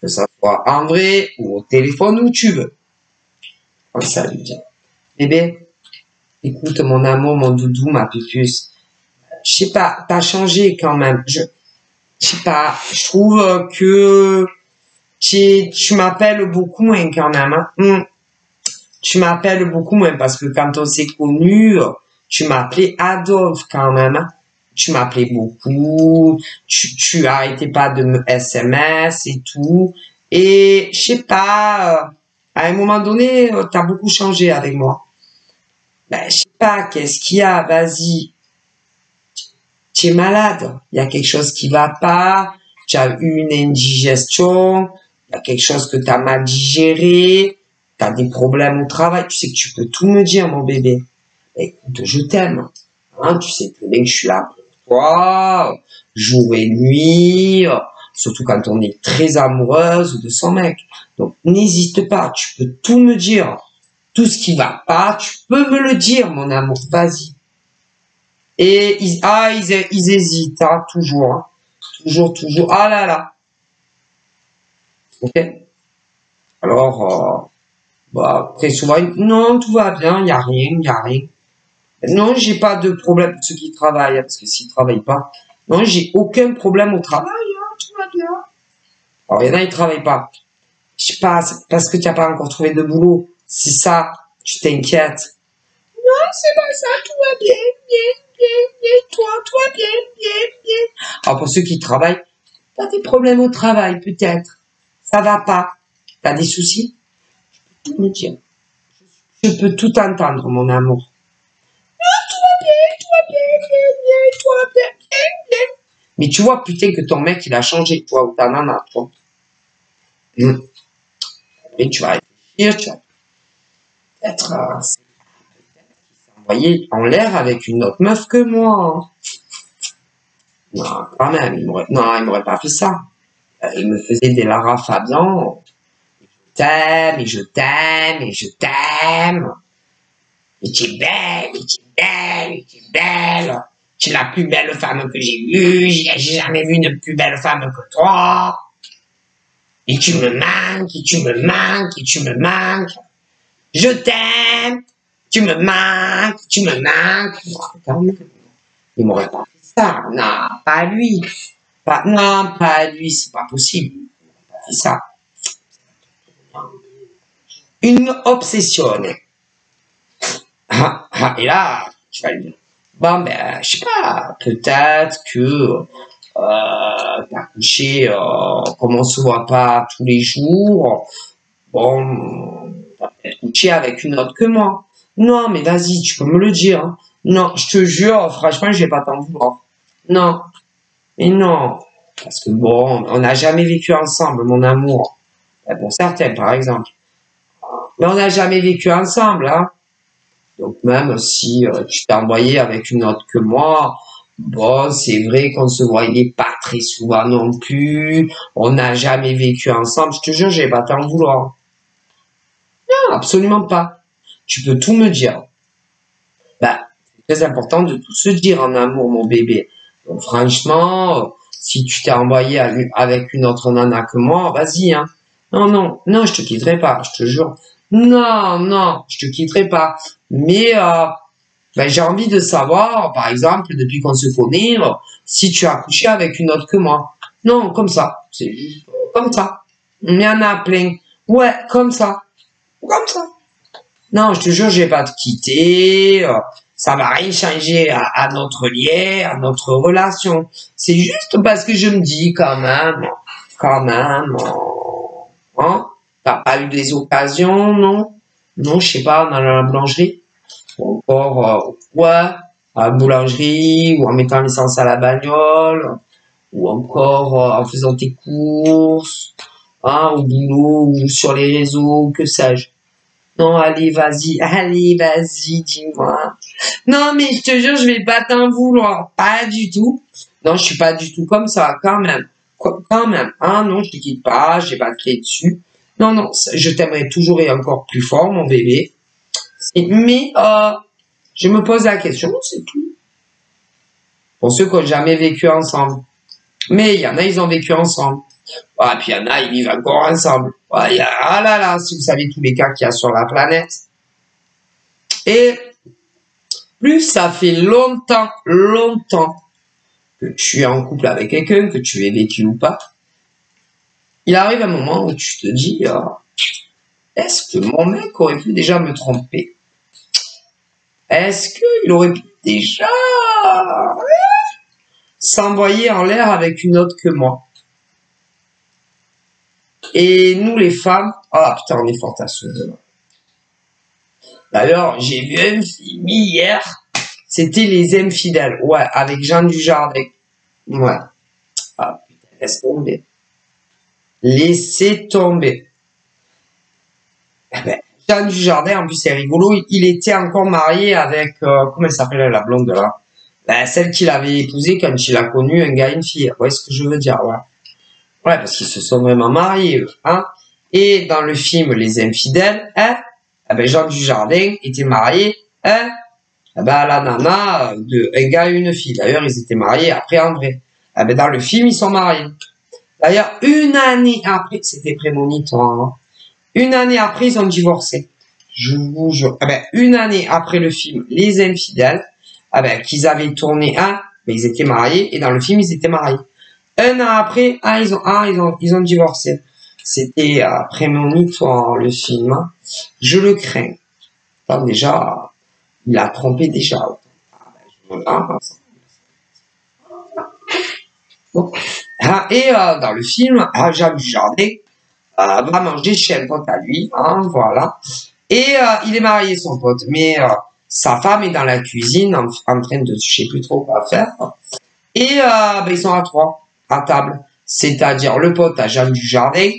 que ça soit en vrai ou au téléphone où tu veux. Comme ça, lui dire. Bébé, écoute, mon amour, mon doudou, ma pupuce. Je sais pas, t'as changé quand même. Je sais pas, je trouve que tu m'appelles beaucoup moins quand même. Hein. Tu m'appelles beaucoup moins parce que quand on s'est connus, tu m'appelais Adolphe quand même. Hein. Tu m'appelais beaucoup, tu arrêtais pas de me SMS et tout. Et je sais pas, à un moment donné, t'as beaucoup changé avec moi. Ben, je sais pas, qu'est-ce qu'il y a, vas-y. Tu es malade, il y a quelque chose qui va pas, tu as eu une indigestion, il y a quelque chose que tu as mal digéré, tu as des problèmes au travail, tu sais que tu peux tout me dire, mon bébé. Écoute, je t'aime. Hein, tu sais très bien que je suis là pour toi, jour et nuit, surtout quand on est très amoureuse de son mec. Donc, n'hésite pas, tu peux tout me dire. Tout ce qui va pas, tu peux me le dire, mon amour, vas-y. Et ils hésitent, hein, toujours, hein. Toujours. Ah là là. Ok. Alors, bah, après souvent, non, tout va bien, il y a rien. Non, j'ai pas de problème pour ceux qui travaillent, hein, parce que s'ils travaillent pas, non, j'ai aucun problème au travail, hein, tout va bien. Alors, il y en a, ils travaillent pas. Je sais pas, c'est parce que tu n'as pas encore trouvé de boulot. C'est ça, tu t'inquiètes. Non, c'est pas ça, tout va bien, toi, bien. Alors, pour ceux qui travaillent, t'as des problèmes au travail, peut-être. Ça va pas. T'as des soucis? Tout me dire. Je peux tout entendre, mon amour. Toi, bien. Mais tu vois, putain, que ton mec, il a changé, toi, ou ta nana, toi. Et tu vas réfléchir, tu vas peut-être envoyer en l'air avec une autre meuf que moi. Non, quand même, il m'aurait pas fait ça. Il me faisait des Lara Fabian. Je t'aime. Et tu es belle. Tu es la plus belle femme que j'ai vue. J'ai jamais vu une plus belle femme que toi. Et tu me manques. Je t'aime. Tu me manques. Il m'aurait pas fait ça. Non, pas lui. Pas lui, c'est pas possible. C'est ça. Une obsession. Et là, tu vas lui dire, bon, ben, je sais pas, peut-être que t'as couché, comme on se voit pas tous les jours, bon, t'as peut-être couché avec une autre que moi. Non, mais vas-y, tu peux me le dire. Hein. Non, je te jure, franchement, je vais pas t'en vouloir. Non, mais non. Parce que bon, on n'a jamais vécu ensemble, mon amour. Pour certains, par exemple. Mais on n'a jamais vécu ensemble, hein. Donc même si tu t'es envoyé avec une autre que moi, bon, c'est vrai qu'on se voyait pas très souvent non plus, on n'a jamais vécu ensemble, je te jure, j'ai pas t'en vouloir. Non, absolument pas. Tu peux tout me dire. Bah, c'est très important de tout se dire en amour, mon bébé. Donc franchement, si tu t'es envoyé avec une autre nana que moi, vas-y, hein. Non, je te quitterai pas, je te jure. Non, je te quitterai pas. Mais ben, j'ai envie de savoir, par exemple, depuis qu'on se connaît, si tu as couché avec une autre que moi. Non, comme ça. C'est juste comme ça. Il y en a plein. Ouais, comme ça. Comme ça. Non, je te jure, je vais pas te quitter. Ça va rien changer à notre lien, à notre relation. C'est juste parce que je me dis quand même, hein, t'as pas eu des occasions, non? Non, je sais pas, dans la boulangerie. Ou encore, ouais, à la boulangerie, ou en mettant l'essence à la bagnole, ou encore en faisant tes courses, hein, au boulot, ou sur les réseaux, que sais-je. Non, allez, vas-y, dis-moi. Non, mais je te jure, je vais pas t'en vouloir. Pas du tout. Non, je suis pas du tout comme ça, quand même. Quand même. Hein, non, je te quitte pas, je vais pas te crier dessus. Non, non, je t'aimerai toujours et encore plus fort, mon bébé. Mais je me pose la question, c'est tout. Pour ceux qui n'ont jamais vécu ensemble. Mais il y en a, ils ont vécu ensemble. Ah, puis il y en a, ils vivent encore ensemble. Ah là là, si vous savez tous les cas qu'il y a sur la planète. Et plus ça fait longtemps que tu es en couple avec quelqu'un, que tu aies vécu ou pas, il arrive un moment où tu te dis, est-ce que mon mec aurait pu déjà me tromper? Est-ce qu'il aurait pu déjà s'envoyer en l'air avec une autre que moi? Et nous, les femmes, ah putain, on est fort à ce jeu. D'ailleurs, j'ai vu un film hier, c'était Les Infidèles, ouais, avec Jean Dujardin. Ouais. Ah putain, laisse tomber. Laissez tomber. Eh ben, Jean Dujardin, en plus, c'est rigolo, il était encore marié avec, comment elle s'appelle la blonde là? Ben, celle qu'il avait épousée quand il a connu un gars et une fille. Vous voyez ce que je veux dire, ouais. Ouais, parce qu'ils se sont vraiment mariés, eux, hein. Et dans le film Les Infidèles, hein, eh ben Jean Dujardin était marié, hein, eh ben à la nana de un gars et une fille. D'ailleurs, ils étaient mariés après en vrai. Eh ben dans le film, ils sont mariés. D'ailleurs, une année après, c'était prémonitoire, hein. Une année après, ils ont divorcé. Je vous jure. Eh ben, une année après le film Les Infidèles, eh ben, qu'ils avaient tourné un, ben, ils étaient mariés, et dans le film, ils étaient mariés. Un an après, ils ont divorcé. C'était prémonitoire, le film, hein. Je le crains. Enfin, déjà, il a trompé déjà. Bon. Et dans le film, Jean Dujardin va manger chez un pote à lui, hein, voilà. Et il est marié, son pote, mais sa femme est dans la cuisine en train de, je sais plus trop quoi faire. Et ben, ils sont à trois, à table. C'est-à-dire le pote à Jean Dujardin,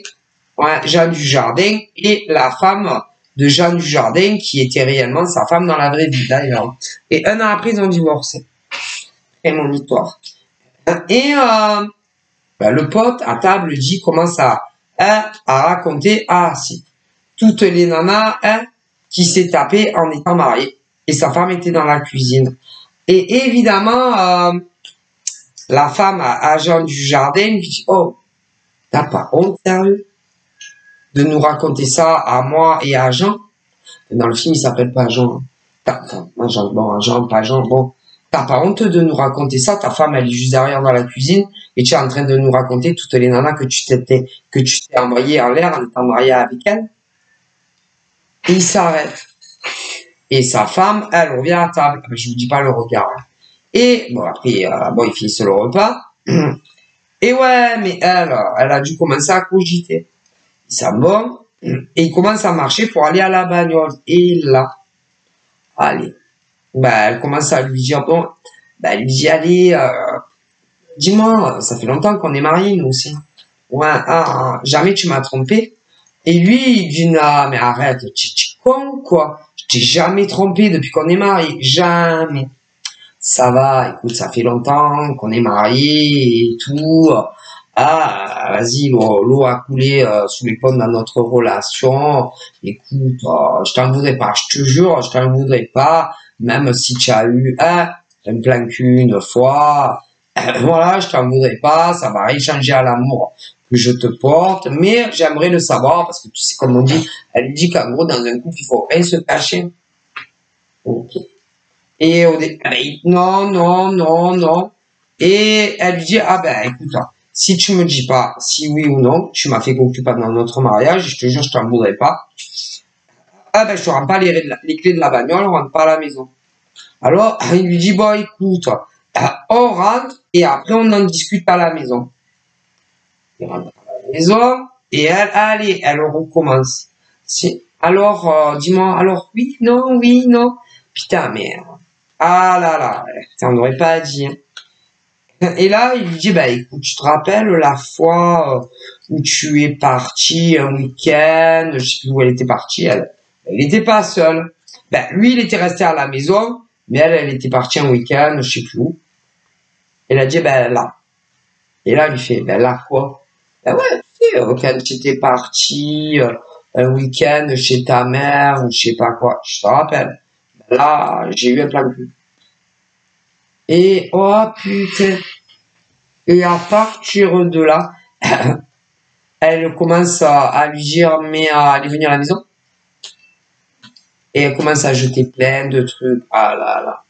ouais, Jean Dujardin et la femme de Jean Dujardin qui était réellement sa femme dans la vraie vie d'ailleurs. Et un an après, ils ont divorcé. Et mon histoire. Et ben, le pote à table dit commence à raconter si toutes les nanas qui s'est tapé en étant mariées et sa femme était dans la cuisine. Et évidemment la femme à Jean Dujardin lui dit oh t'as pas honte sérieux de nous raconter ça à moi et à Jean? Dans le film il s'appelle pas Jean. Jean, pas Jean, bon. T'as pas honte de nous raconter ça? Ta femme, elle est juste derrière dans la cuisine et tu es en train de nous raconter toutes les nanas que tu t'es envoyées en l'air en étant marié avec elle. Et il s'arrête. Et sa femme, elle revient à table. Je vous dis pas le regard. Et bon, après, bon, ils finissent le repas. Et ouais, mais elle a dû commencer à cogiter. Ils s'en vont et ils commencent à marcher pour aller à la bagnole. Et là, allez. Bah, elle commence à lui dire, bon, bah, elle lui dit, allez, dis-moi, ça fait longtemps qu'on est mariés, nous aussi. Ouais, jamais tu m'as trompé. Et lui, il dit, non, mais arrête, tu es con, quoi. Je t'ai jamais trompé depuis qu'on est mariés. Jamais. Ça va, écoute, ça fait longtemps qu'on est mariés et tout. Vas-y, l'eau a coulé sous les ponts dans notre relation. Écoute, je t'en voudrais pas, je te jure, je t'en voudrais pas. Même si tu as eu un plan cul une fois, voilà, je t'en voudrais pas, ça va rien changer à l'amour que je te porte, mais j'aimerais le savoir, parce que tu sais, comme on dit, elle lui dit qu'en gros, dans un couple, il faut rien se cacher. Ok. Et non. Et elle lui dit, écoute, si tu me dis pas si oui ou non, tu m'as fait conclure pendant notre mariage, je te jure, je t'en voudrais pas. Je te rends pas les clés de la bagnole, on rentre pas à la maison. Alors, il lui dit, bon, écoute, on rentre et après on en discute à la maison. Il rentre à la maison et elle recommence. Alors, dis-moi, alors oui, non. Putain, merde. Ah là là, ça on n'aurait pas dit. Et là, il lui dit, écoute, tu te rappelles la fois où tu es parti un week-end, je sais plus où elle était partie, elle n'était pas seule. Lui, il était resté à la maison, mais elle était partie un week-end, je sais plus où. Elle a dit, là. Et là, il lui fait, là quoi? Ouais, tu quand tu étais parti un week-end chez ta mère ou je sais pas quoi, je te rappelle. Là, j'ai eu un plan cul. Et oh putain. Et à partir de là, elle commence à lui dire mais à aller venir à la maison. Et elle commence à jeter plein de trucs. Ah là là.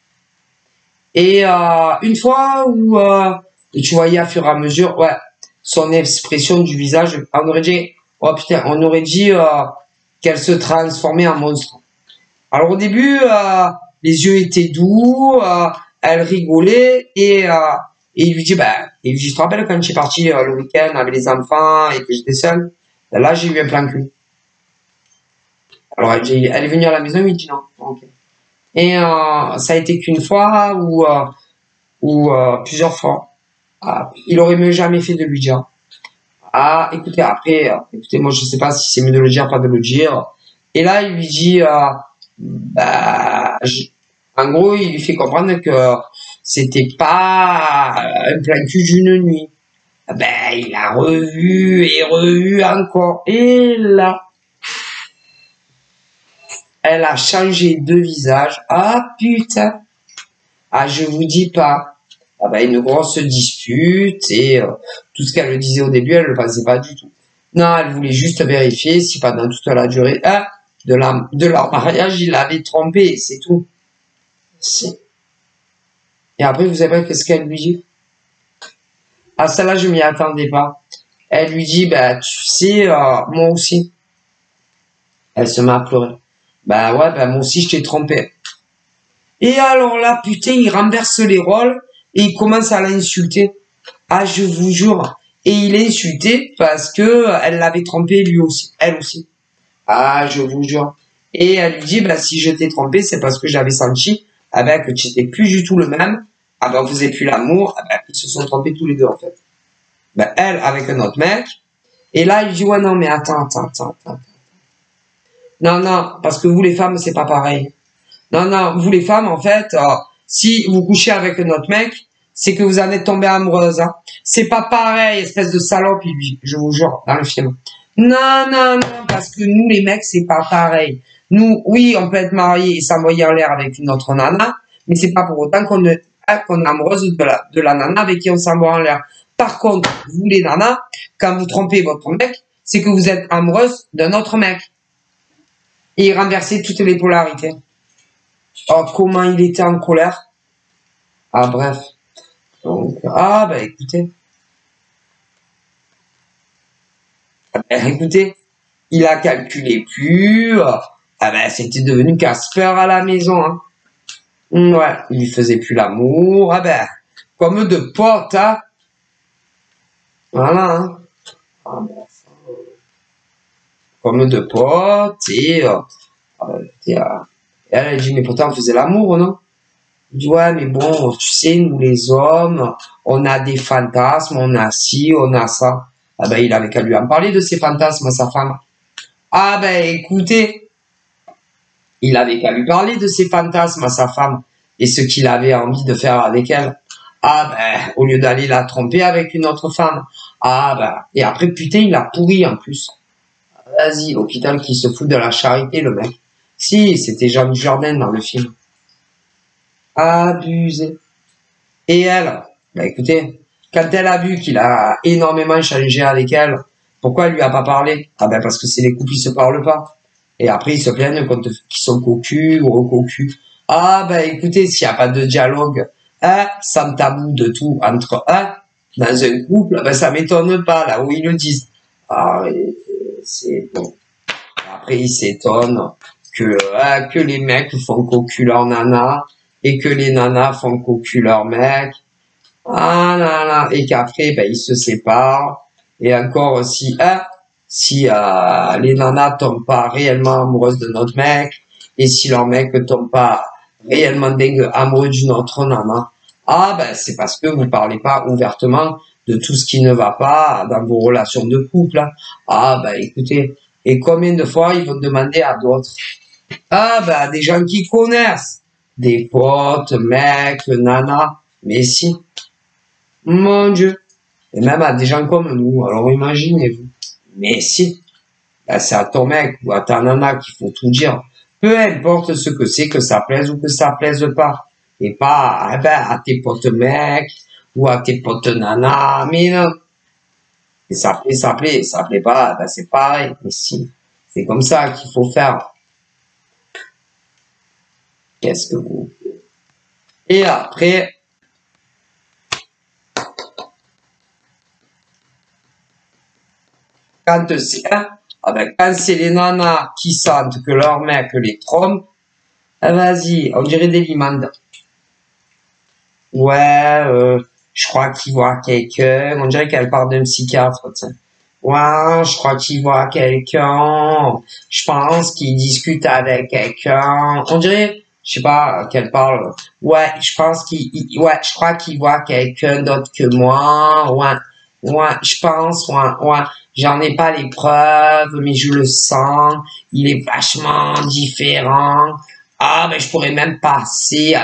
Et une fois où tu voyais à fur et à mesure, ouais, son expression du visage, on aurait dit, oh putain, on aurait dit qu'elle se transformait en monstre. Alors au début, les yeux étaient doux, elle rigolait et il lui dit, bah, et je te rappelle quand je suis parti le week-end avec les enfants et que j'étais seul, là j'ai eu un plan cul. Alors elle est venue à la maison, il lui dit non. Okay. Et ça a été qu'une fois ou plusieurs fois. Il aurait mieux jamais fait de lui dire. Ah, écoutez, après, écoutez, moi je sais pas si c'est mieux de le dire, pas de le dire. Et là, il lui dit, bah, en gros, il lui fait comprendre que c'était pas un plan cul d'une nuit. Ben, il a revu et revu encore. Et là, elle a changé de visage. Ah putain. Ah, je vous dis pas. Ah ben, une grosse dispute et tout ce qu'elle le disait au début, elle le pensait pas du tout. Non, elle voulait juste vérifier si pendant toute la durée de leur mariage, il l'avait trompé, c'est tout. Et après, vous savez qu'est-ce qu'elle lui dit? Ah, celle-là, je m'y attendais pas. Elle lui dit, bah, tu sais, moi aussi. Elle se met à pleurer. Bah ouais, bah moi aussi, je t'ai trompé. Et alors là, putain, il renverse les rôles et il commence à l'insulter. Ah, je vous jure. Et il est insulté parce que elle l'avait trompé lui aussi, elle aussi. Ah, je vous jure. Et elle lui dit, bah, si je t'ai trompé, c'est parce que j'avais senti, ah ben, que tu n'étais plus du tout le même. Ah ben, vous n'avez plus l'amour. Ah ben, ils se sont trompés tous les deux, en fait. Ben, elle, avec un autre mec. Et là, il dit, ouais, non, mais attends. Non, non, parce que vous, les femmes, c'est pas pareil. Non, vous, les femmes, en fait, si vous couchez avec un autre mec, c'est que vous en êtes tombée amoureuse, hein. C'est pas pareil, espèce de salope, il dit, je vous jure, dans le film. Non, parce que nous, les mecs, c'est pas pareil. Nous, oui, on peut être marié et s'envoyer en l'air avec une autre nana, mais c'est pas pour autant qu'on est amoureuse de la nana avec qui on s'envoie en l'air. Par contre, vous, les nanas, quand vous trompez votre mec, c'est que vous êtes amoureuse d'un autre mec. Et il renversait toutes les polarités. Oh, comment il était en colère. Ah, bref. Donc, ah, bah, écoutez. Écoutez, il a calculé plus. Ah ben, c'était devenu Casper à la maison. Hein. Ouais, il lui faisait plus l'amour. Ah ben, comme de potes. Hein. Voilà. Hein. Ah ben, comme de potes. Et elle a dit, mais pourtant on faisait l'amour, non? Il dit, ouais, mais bon, tu sais, nous les hommes, on a des fantasmes, on a ci, on a ça. Ah ben, il avait qu'à lui en parler de ses fantasmes à sa femme. Ah ben, écoutez, il avait qu'à lui parler de ses fantasmes à sa femme et ce qu'il avait envie de faire avec elle. Ah ben, au lieu d'aller la tromper avec une autre femme. Ah ben, et après, putain, il l'a pourri en plus. Vas-y, l'hôpital qui se fout de la charité, le mec. Si, c'était Jean Dujardin dans le film. Abusé. Et elle, bah écoutez, quand elle a vu qu'il a énormément changé avec elle, pourquoi elle lui a pas parlé? Ah ben parce que c'est les couples, ils se parlent pas. Et après, ils se plaignent quand qu'ils sont cocus ou recocus. Ah ben écoutez, s'il n'y a pas de dialogue, sans tabou de tout entre dans un couple, ben ça m'étonne pas, là où ils le disent. Ah, c'est bon. Après, ils s'étonnent que les mecs font cocu leur nana et que les nanas font cocu leur mec. Ah là là, et qu'après, ben, ils se séparent. Et encore, si les nanas tombent pas réellement amoureuses de notre mec, et si leur mec tombe pas réellement dingue amoureux d'une autre nana, ah ben c'est parce que vous parlez pas ouvertement de tout ce qui ne va pas dans vos relations de couple. Hein. Ah ben écoutez, et combien de fois ils vont demander à d'autres? Ah ben des gens qui connaissent, des potes, mecs, nanas, mais si. Mon Dieu. Et même à des gens comme nous. Alors imaginez-vous. Mais si, ben, c'est à ton mec ou à ta nana qu'il faut tout dire. Peu importe ce que c'est, que ça plaise ou que ça plaise pas. Et pas, eh ben, à tes potes mecs ou à tes potes nanas. Mais non. Et ça plaît pas, ben, c'est pareil. Mais si, c'est comme ça qu'il faut faire. Qu'est-ce que vous... Et après, quand c'est, ah ben, quand c'est les nanas qui sentent que leur mec les trompe, ah, vas-y, on dirait des limandes. Ouais, je crois qu'il voit quelqu'un. On dirait qu'elle parle d'un psychiatre, tu sais. Ouais, je crois qu'il voit quelqu'un. Je pense qu'il discute avec quelqu'un. On dirait, je sais pas, qu'elle parle. Ouais, je pense ouais, je crois qu'il voit quelqu'un d'autre que moi. Ouais, ouais, je pense, ouais, ouais. J'en ai pas les preuves, mais je le sens. Il est vachement différent. Ah, mais je pourrais même passer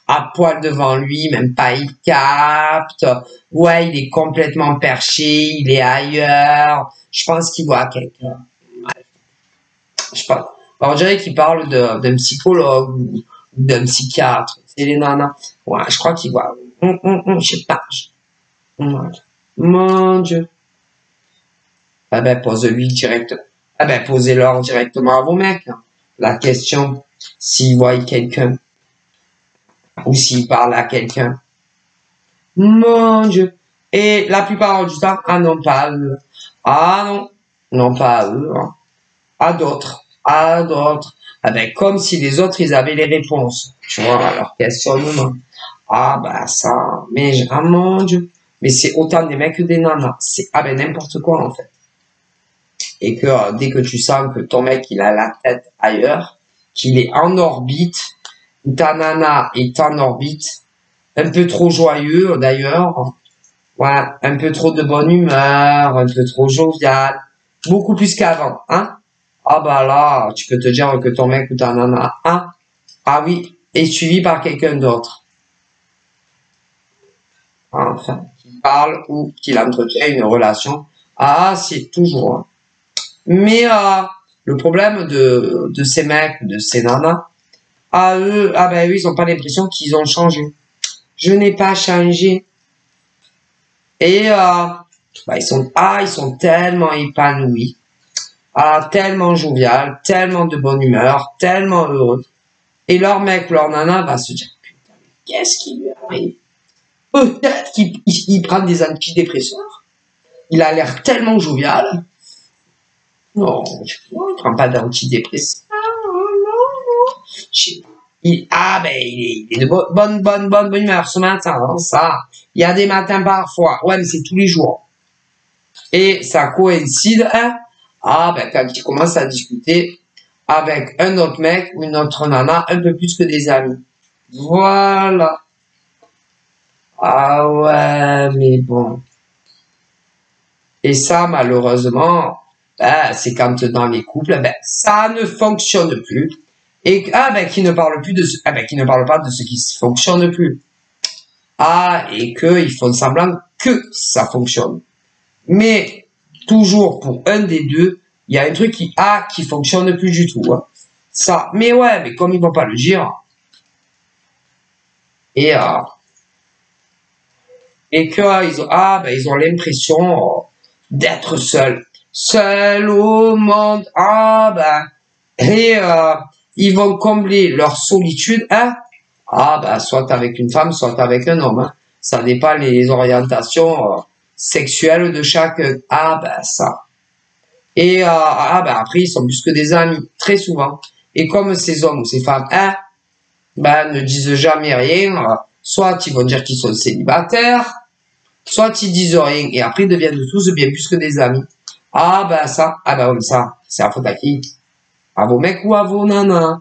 à poil devant lui, même pas il capte. Ouais, il est complètement perché, il est ailleurs. Je pense qu'il voit quelqu'un. Ouais, je sais pas. On dirait qu'il parle d'un psychologue ou d'un psychiatre. C'est les nanas. Ouais, je crois qu'il voit. Je sais pas. Ouais. Mon Dieu. Ah ben, pose-lui directement. Ah ben, posez-leur directement à vos mecs. La question, s'ils voient quelqu'un ou s'ils parlent à quelqu'un. Mon Dieu. Et la plupart du temps, ah non, pas à eux. Ah non, non pas à eux. Hein. À d'autres. À d'autres. Ah ben, comme si les autres, ils avaient les réponses. Tu vois, à leur questionnement. Ah ben ça, mais ah mon Dieu. Mais c'est autant des mecs que des nanas. C'est ah ben n'importe quoi en fait. Et que dès que tu sens que ton mec, il a la tête ailleurs, qu'il est en orbite, ou ta nana est en orbite, un peu trop joyeux d'ailleurs, ouais, un peu trop de bonne humeur, un peu trop jovial, beaucoup plus qu'avant, hein. Ah bah là, tu peux te dire que ton mec ou ta nana, hein, ah oui, est suivi par quelqu'un d'autre. Enfin, qui parle ou qu'il entretient une relation. Ah, c'est toujours. Hein. Mais le problème de ces mecs, de ces nanas, à eux, ah ben eux, ils ont pas l'impression qu'ils ont changé. Je n'ai pas changé. Et bah, ils sont tellement épanouis, tellement jovial, tellement de bonne humeur, tellement heureux. Et leur mec, leur nana va se dire, putain, qu'est-ce qui lui arrive? Peut-être qu'il prend des antidépresseurs. Il a l'air tellement jovial. Non, il prend pas d'antidépresseurs. Non, non. Il est de bonne humeur ce matin, hein, ça. Il y a des matins parfois. Ouais, mais c'est tous les jours. Et ça coïncide, hein, quand tu commences à discuter avec un autre mec ou une autre nana, un peu plus que des amis. Voilà. Ah ouais, mais bon. Et ça, malheureusement, c'est quand dans les couples, ça ne fonctionne plus. Et qui ne parle plus de ce, qui ne parle pas de ce qui fonctionne plus. Et qu'ils font semblant que ça fonctionne. Mais toujours pour un des deux, il y a un truc qui fonctionne plus du tout. Hein. Ça, mais ouais, mais comme ils vont pas le dire, et que ils ont l'impression d'être seuls au monde. Et ils vont combler leur solitude, hein. Soit avec une femme, soit avec un homme. Hein. Ça dépend les orientations sexuelles de chaque. Ça. Et après ils sont plus que des amis très souvent. Et comme ces hommes ou ces femmes, ne disent jamais rien. Soit ils vont dire qu'ils sont célibataires, soit ils disent rien et après ils deviennent tous bien plus que des amis. Ça, c'est la faute à qui? À vos mecs ou à vos nanas?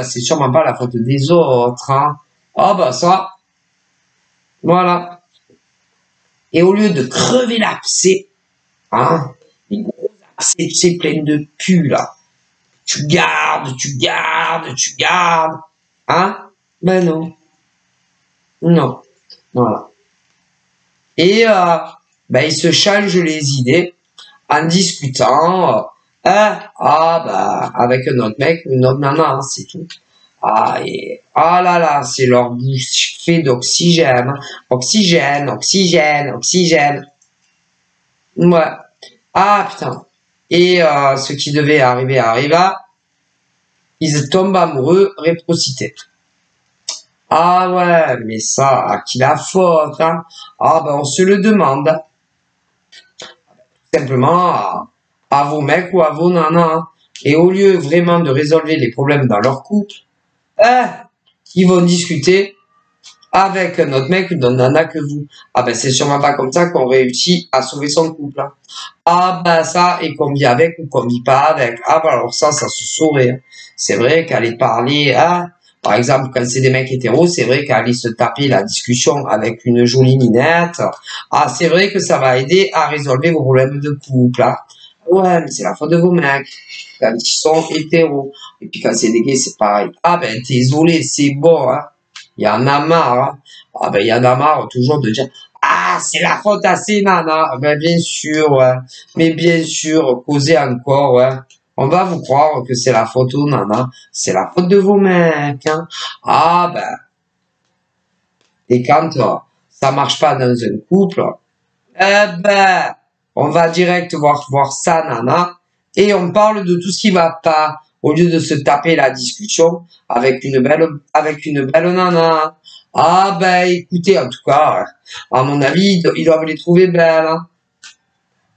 C'est sûrement pas la faute des autres, hein. Ça, voilà. Et au lieu de crever l'abcès, hein, les gros abcès, c'est plein de pus, là. Tu gardes, hein? Non. Non. Voilà. Et, ils se changent les idées en discutant, avec un autre mec, une autre nana, hein, c'est tout. Ah là là, c'est leur bouffée d'oxygène, oxygène, oxygène, oxygène. Ouais. Ah putain. Et ce qui devait arriver arriva. Ils tombent amoureux, réciprocité. Ah ouais, mais ça, à qui la faute, hein? Ah ben on se le demande. Simplement à vos mecs ou à vos nanas. Et au lieu vraiment de résolver les problèmes dans leur couple, ils vont discuter avec notre mec ou notre nana que vous. Ah ben c'est sûrement pas comme ça qu'on réussit à sauver son couple. Hein. Ah ben ça, et qu'on vit avec ou qu'on vit pas avec. Ah ben alors ça se saurait. C'est vrai qu'aller parler, par exemple, quand c'est des mecs hétéros, c'est vrai qu'aller se taper la discussion avec une jolie ninette, c'est vrai que ça va aider à résolver vos problèmes de couple. Hein. Ouais, mais c'est la faute de vos mecs, quand ils sont hétéros. Et puis quand c'est des gays, c'est pareil. Ah ben désolé, c'est bon, hein. Il y en a marre, hein. Ah ben il y en a marre toujours de dire c'est la faute à ces nanas. Ben bien sûr, ouais. Mais bien sûr, causez encore, ouais. On va vous croire que c'est la faute aux nanas. C'est la faute de vos mecs, hein. Ah ben. Et quand ça marche pas dans un couple, ben on va direct voir sa nana et on parle de tout ce qui va pas au lieu de se taper la discussion avec une belle nana. Ah ben écoutez, en tout cas, à mon avis, ils doivent les trouver belles. Hein.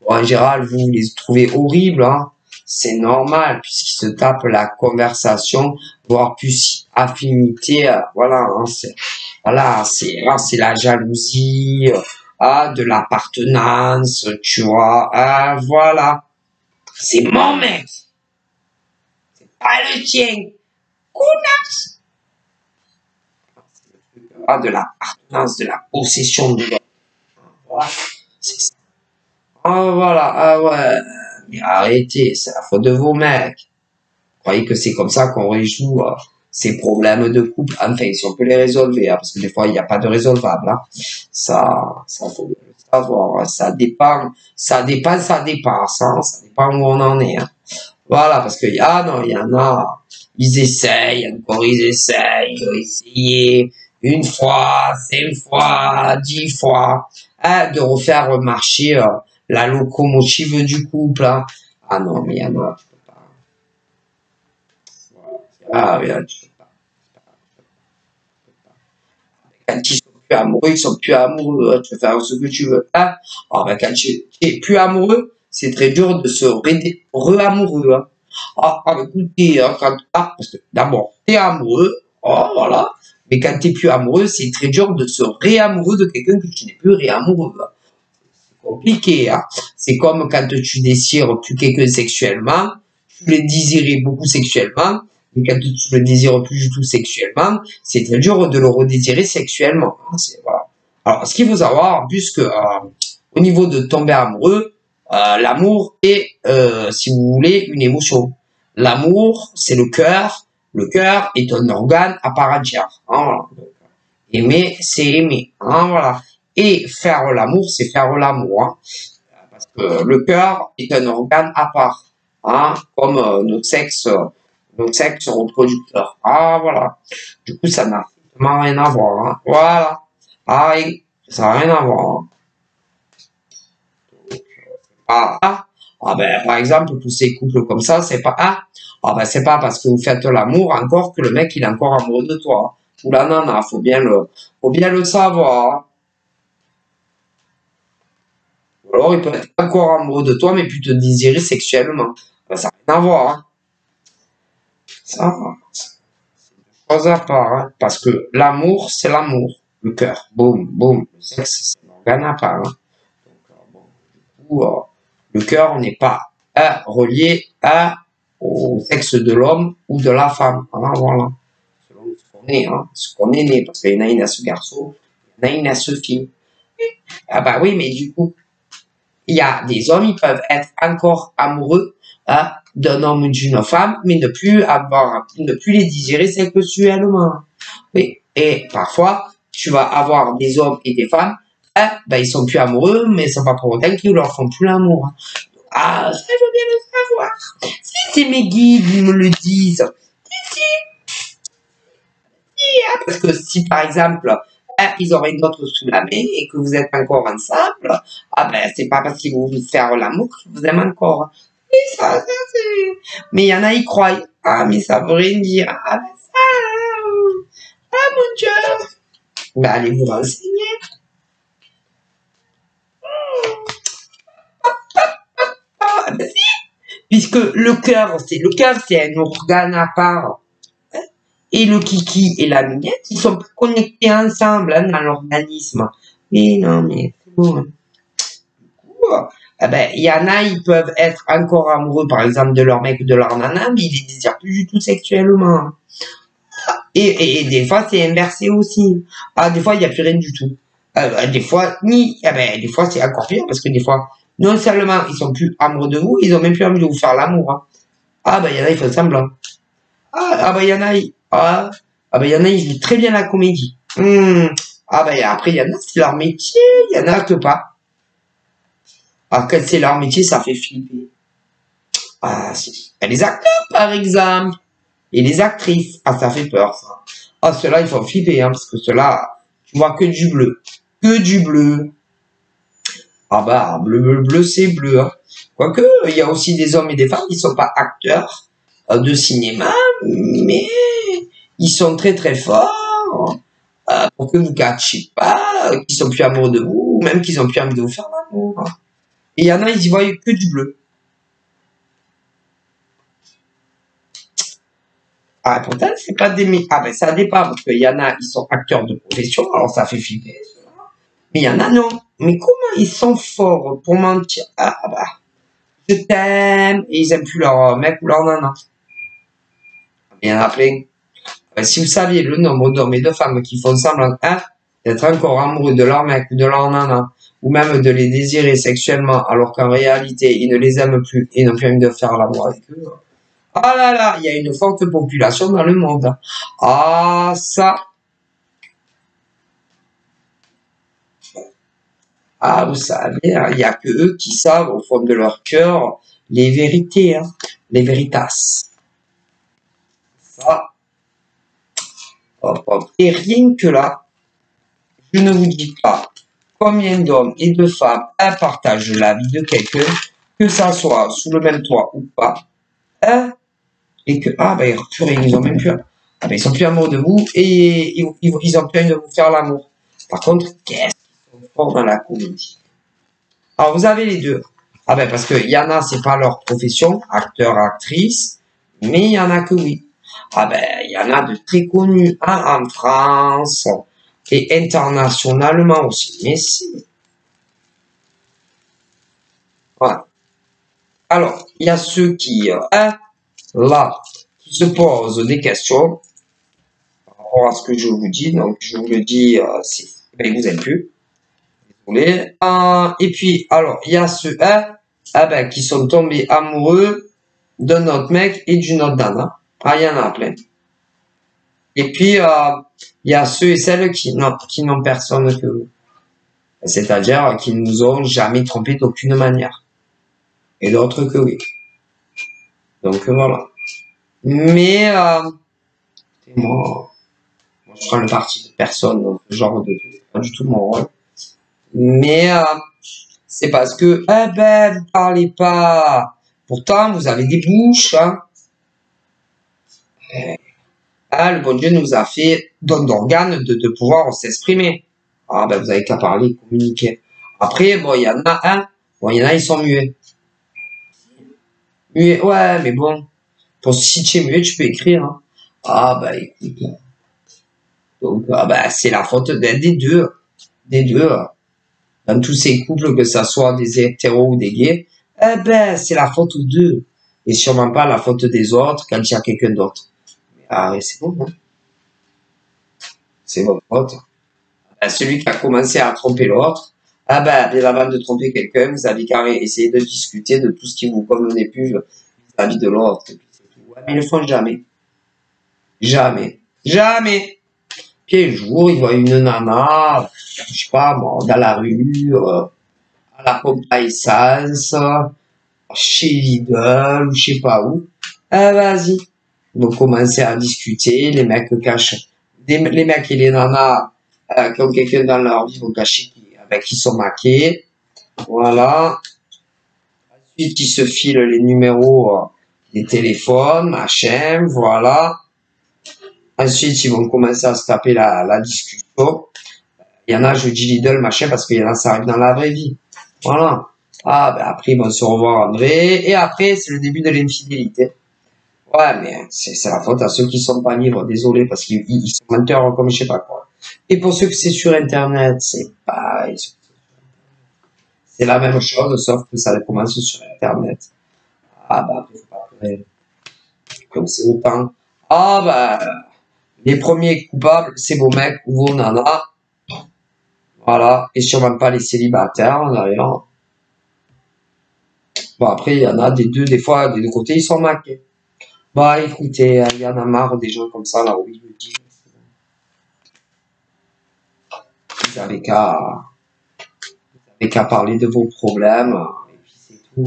Bon, en général, vous les trouvez horribles. Hein. C'est normal puisqu'ils se tapent la conversation, voire plus affinité. Voilà, hein, c'est la jalousie. De l'appartenance, tu vois, voilà. C'est mon mec. C'est pas le tien. Connasse. De l'appartenance, de la possession de l'autre. Voilà. C'est ça. Voilà, ouais. Mais arrêtez, c'est la faute de vos mecs. Vous croyez que c'est comme ça qu'on résout ces problèmes de couple? Enfin, si on peut les résolver, hein, parce que des fois, il n'y a pas de résolvable. Hein. Ça faut bien le savoir. Hein. Ça dépend, ça dépasse. Hein. Ça dépend où on en est. Hein. Voilà, parce qu'il y en a, ils essayent, encore ils essayent, ils ont essayé une fois, 5 fois, 10 fois, de refaire marcher la locomotive du couple. Hein. Ah non, mais il y en a. Oui, tu peux pas. Quand ils sont plus amoureux, ils sont plus amoureux. Hein. Tu peux faire ce que tu veux. Hein. Ben, quand tu es plus amoureux, c'est très dur de se re-amoureux. Hein. Écoutez, hein, parce que d'abord, tu es amoureux. Voilà. Mais quand tu n'es plus amoureux, c'est très dur de se réamoureux de quelqu'un que tu n'es plus réamoureux. Hein. C'est compliqué. Hein. C'est comme quand tu désires plus quelqu'un sexuellement, tu le désirais beaucoup sexuellement, mais quand tu le désires plus du tout sexuellement, c'est très dur de le redésirer sexuellement. Hein, voilà. Alors, ce qu'il faut savoir, puisque au niveau de tomber amoureux, l'amour est, si vous voulez, une émotion. L'amour, c'est le cœur. Le cœur est un organe à part entière. Hein, voilà. Aimer, c'est aimer. Hein, voilà. Et faire l'amour, c'est faire l'amour. Hein, parce que le cœur est un organe à part. Hein, comme notre sexe reproducteur. Voilà. Du coup, ça n'a absolument rien à voir. Hein. Voilà. Ça n'a rien à voir. Hein. Ben, par exemple, tous ces couples comme ça, c'est pas c'est pas parce que vous faites l'amour encore que le mec il est encore amoureux de toi. Ou la nana, faut bien le savoir. Hein. Ou alors il peut être encore amoureux de toi, mais plus te désirer sexuellement. Ben, ça n'a rien à voir. Hein. Ça, c'est une chose à part. Hein. Parce que l'amour, c'est l'amour. Le cœur, boum, boum. Le sexe, c'est un organe à part. Hein. Donc, du coup, le cœur n'est pas relié au sexe de l'homme ou de la femme. Hein, voilà. Selon ce qu'on est, hein, ce qu'on est né. Parce qu'il y en a une à ce garçon, il y en a une à ce fille. Bah oui, mais du coup, il y a des hommes, ils peuvent être encore amoureux d'un homme ou d'une femme, mais ne plus les désirer sexuellement. Oui. Et parfois, tu vas avoir des hommes et des femmes, ils sont plus amoureux, mais c'est pas pour autant qu'ils leur font plus l'amour. Ah, ça, je veux bien le savoir. Si c'est mes guides, ils me le disent. Si, parce que si, par exemple, ils auraient d'autres sous la main et que vous êtes encore ensemble, ah ben, c'est pas parce qu'ils vont vous faire l'amour qu'ils vous aiment encore. Et ça, c'est... Mais il y en a, ils croient. Ah, mais ça veut rien dire. Ah, ben ça, ah, mon Dieu. Ben, allez vous renseigner. Ah, ben si. Puisque le cœur, c'est un organe à part. Et le kiki et la mignette, ils sont plus connectés ensemble hein, dans l'organisme. Et non, mais c'est bon. Hein. Eh ben, il y en a, ils peuvent être encore amoureux, par exemple, de leur mec ou de leur nana, mais ils les désirent plus du tout sexuellement. Et des fois, c'est inversé aussi. Ah, des fois, il n'y a plus rien du tout. Des fois, des fois, c'est encore pire, parce que des fois, non seulement ils sont plus amoureux de vous, ils ont même plus envie de vous faire l'amour. Hein. Ah, ben, il y en a, ils font semblant. Ben, il y en a, il y en a, ils jouent très bien la comédie. Après, il y en a, c'est leur métier, il y en a que pas. Alors, quand c'est leur métier, ça fait flipper. Ah, si. Et les acteurs, par exemple. Et les actrices. Ah, ça fait peur, ça. Ah, ceux-là, ils font flipper, hein, parce que ceux-là, tu vois que du bleu. Que du bleu. Ah bah, bleu, c'est bleu. Hein. Quoique, il y a aussi des hommes et des femmes qui sont pas acteurs de cinéma, mais ils sont très très forts pour que vous ne catchiez pas, qu'ils sont plus amoureux de vous, ou même qu'ils ont plus envie de vous faire l'amour. Et il y en a, ils y voient que du bleu. Ah, pourtant, c'est pas des... Ah, ben, ça dépend, parce qu'il y en a, ils sont acteurs de profession, alors ça fait flipper, cela. Mais il y en a, non. Mais comment ils sont forts pour mentir? Ah, bah, je t'aime, et ils aiment plus leur mec ou leur nana. Il y en a plein. Ben, si vous saviez le nombre d'hommes et de femmes qui font semblant, d'être encore amoureux de leur mec ou de leur nana, ou même de les désirer sexuellement, alors qu'en réalité, ils ne les aiment plus et n'ont plus envie de faire l'amour avec eux. Ah là là, il y a une forte population dans le monde. Ah, ça. Ah, vous savez, il n'y a que eux qui savent au fond de leur cœur les vérités, hein, les veritas. Ça. Hop, hop. Et rien que là, je ne vous dis pas combien d'hommes et de femmes partagent la vie de quelqu'un, que ça soit sous le même toit ou pas, hein, et que, ils ont même plus, ils sont plus amoureux de vous et ils ont plus envie de vous faire l'amour. Par contre, qu'est-ce qu'ils sont forts dans la comédie. Alors, vous avez les deux. Parce qu'il y en a, c'est pas leur profession, acteur, actrice, mais il y en a que oui. Il y en a de très connus, hein, en France et internationalement aussi. Mais si. Voilà. Alors, il y a ceux qui, là, qui se posent des questions par rapport à ce que je vous dis. Donc, je vous le dis, vous êtes plus. Désolé. Et puis, alors, il y a ceux, qui sont tombés amoureux d'un autre mec et d'une autre nana. Il y en a plein. Et puis, il y a ceux et celles qui n'ont personne que vous. C'est-à-dire qui ne nous ont jamais trompé d'aucune manière. Et d'autres que oui. Donc, voilà. Mais, moi, je prends le parti de personne dans ce genre de truc. Pas du tout mon rôle. Mais, c'est parce que, vous parlez pas. Pourtant, vous avez des bouches, hein. Le bon Dieu nous a fait don d'organes de pouvoir s'exprimer. Vous avez qu'à parler, communiquer. Après, il y en a un. Il y en a, ils sont muets. Muets, ouais, mais bon. Si tu es muet, tu peux écrire, hein. Écoute. Donc, c'est la faute des deux. Des deux. Dans tous ces couples, que ça soit des hétéros ou des gays, c'est la faute aux deux. Et sûrement pas la faute des autres quand il y a quelqu'un d'autre. C'est bon, hein. C'est votre faute. Celui qui a commencé à tromper l'autre, bien avant de tromper quelqu'un, vous avez qu'à essayer de discuter de tout ce qui vous convenait plus vis-à-vis de l'autre. Ouais, mais ils le font jamais. Jamais. Jamais. Puis un jour, il voit une nana, je sais pas, dans la rue, à la pompe à essence, chez Lidl ou je sais pas où. Vas-y. Donc commencer à discuter, les mecs cachent, les mecs et les nanas qui ont quelqu'un dans leur vie vont cacher avec qui sont maqués. Voilà. Ensuite, ils se filent les numéros des téléphones, machin, voilà. Ensuite, ils vont commencer à se taper la discussion. Il y en a, je dis Lidl, machin, parce qu'il y en a, ça arrive dans la vraie vie. Voilà. Ah, ben après, ils vont se revoir en vrai. Et après, c'est le début de l'infidélité. Ouais, mais c'est la faute à ceux qui sont pas libres. Désolé, parce qu'ils sont menteurs comme je sais pas quoi. Et pour ceux que c'est sur Internet, c'est pareil. C'est la même chose, sauf que ça commence sur Internet. Ah, bah, après, faut pas pleurer. Comme c'est autant. Ah, bah, les premiers coupables, c'est vos mecs ou vos nanas. Voilà. Et sûrement pas les célibataires, d'ailleurs. Bon, après, il y en a des deux, des fois, des deux côtés, ils sont maqués. Bah, écoutez, il y en a marre des gens comme ça, là, oui, je le dis. Vous avez qu'à parler de vos problèmes, et puis c'est tout.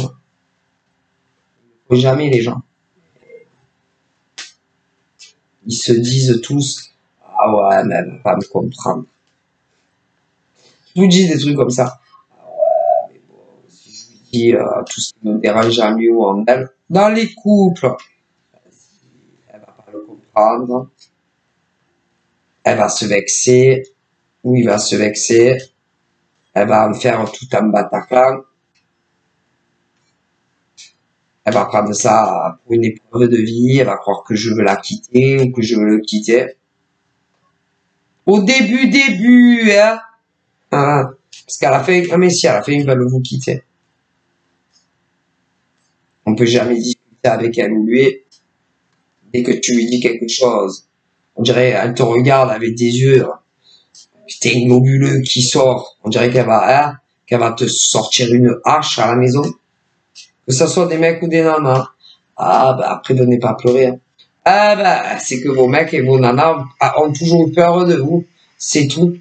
Faut jamais, les gens. Ils se disent tous, ah ouais, mais elle va pas me comprendre. Je vous dis des trucs comme ça. Mais bon, si je lui dis tout ce qui me dérange en lui ou en elle, dans les couples, elle va pas le comprendre, elle va se vexer, ou il va se vexer, elle va en faire tout un Bataclan, elle va prendre ça pour une épreuve de vie, elle va croire que je veux la quitter ou que je veux le quitter. Au début, hein, parce qu'à la fin, ah mais si, à la fin, ils veulent vous quitter. On peut jamais discuter avec elle ou lui. Dès que tu lui dis quelque chose, on dirait, elle te regarde avec des yeux, putain, globuleux qui sort. On dirait qu'elle va te sortir une hache à la maison. Que ce soit des mecs ou des nanas. Ah, bah, après, venez pas pleurer. Hein. Ah, bah, c'est que vos mecs et vos nanas ont toujours eu peur de vous. C'est tout.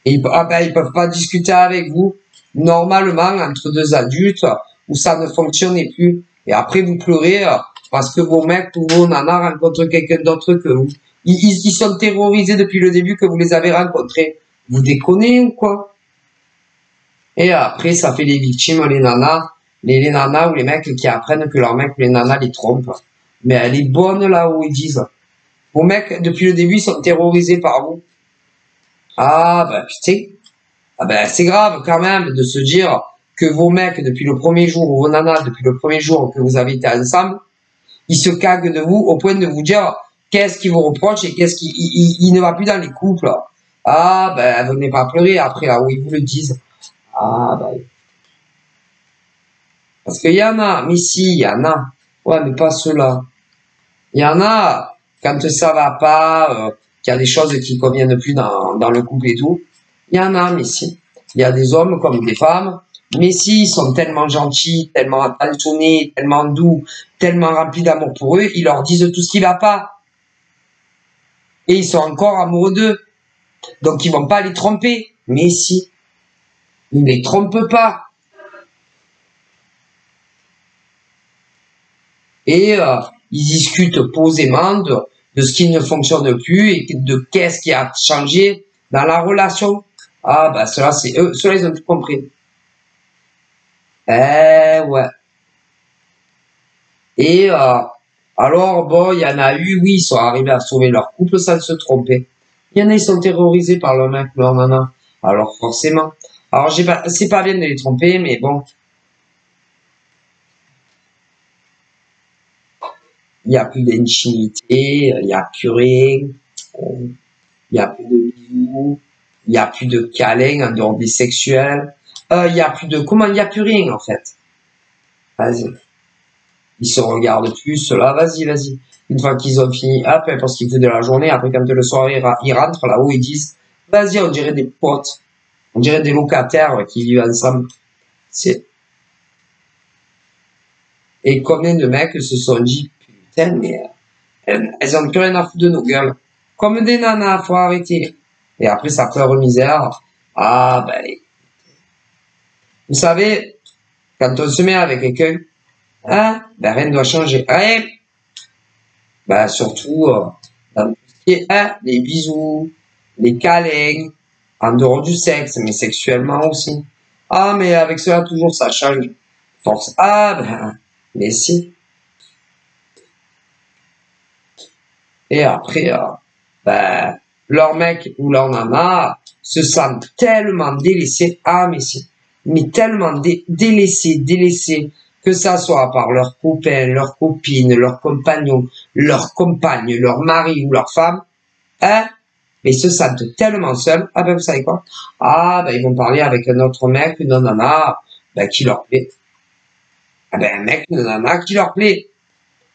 Et ils peuvent pas discuter avec vous normalement entre deux adultes où ça ne fonctionnait plus. Et après, vous pleurez parce que vos mecs ou vos nanas rencontrent quelqu'un d'autre que vous. Ils sont terrorisés depuis le début que vous les avez rencontrés. Vous déconnez ou quoi? Et après, ça fait les victimes, les nanas ou les mecs qui apprennent que leurs mecs ou les nanas les trompent. Mais elle est bonne là où ils disent. Vos mecs, depuis le début, ils sont terrorisés par vous. Ah, bah putain. Ah ben, c'est grave quand même de se dire que vos mecs, depuis le premier jour, ou vos nanas, depuis le premier jour que vous avez été ensemble, ils se caguent de vous au point de vous dire qu'est-ce qu'ils vous reprochent et qu'est-ce qui il ne va plus dans les couples. Ah ben, venez pas pleurer après là où ils vous le disent. Ah ben, parce qu'il y en a, mais si, il y en a. Ouais, mais pas ceux-là. Il y en a, quand ça va pas, qu'il y a des choses qui conviennent plus dans le couple et tout. Il y en a, mais si. Il y a des hommes comme des femmes, mais si, ils sont tellement gentils, tellement attentionnés, tellement doux, tellement remplis d'amour pour eux, ils leur disent tout ce qui va pas. Et ils sont encore amoureux d'eux. Donc ils vont pas les tromper. Mais si, ils ne les trompent pas. Et ils discutent posément de ce qui ne fonctionne plus et de qu'est-ce qui a changé dans la relation. Ah bah cela c'est eux, ceux-là ils ont tout compris. Ouais. Et alors bon, il y en a eu, oui, ils sont arrivés à sauver leur couple sans se tromper. Il y en a, ils sont terrorisés par leur mec, leur nana. Alors forcément. Alors c'est pas bien de les tromper, mais bon, il y a plus d'intimité, il y a plus rien, il y a plus de bisous, il y a plus de câlins en dehors des sexuels, il y a plus de comment, il y a plus rien en fait. Vas-y. Ils se regardent plus, cela, vas-y. Une fois qu'ils ont fini, hop, parce qu'ils font de la journée, après quand le soir ils rentrent là-haut, ils disent, vas-y, on dirait des potes, on dirait des locataires qui vivent ensemble. C'est... Et combien de mecs se sont dit, putain, mais elles ont plus rien à foutre de nos gueules. Comme des nanas, faut arrêter. Et après, ça pleure misère. Ah, ben, vous savez, quand on se met avec quelqu'un, Hein? Ben, rien ne doit changer. Rien. Ben, surtout, dans tout ce qui est, hein, les bisous, les câlins, en dehors du sexe, mais sexuellement aussi. Ah, mais avec cela, toujours, ça change. Force. Ah, ben, mais si. Et après, ben, leur mec ou leur nana se sentent tellement délaissés. Ah, mais si. Mais tellement délaissés, que ça soit par leurs copains, leurs copines, leurs compagnons, leurs compagnes, leur mari ou leur femme, hein, mais ils se sentent tellement seuls. Ah ben, vous savez quoi? Ah, ben, ils vont parler avec un autre mec, une nana, ben, qui leur plaît. Ah ben, un mec, une nana qui leur plaît.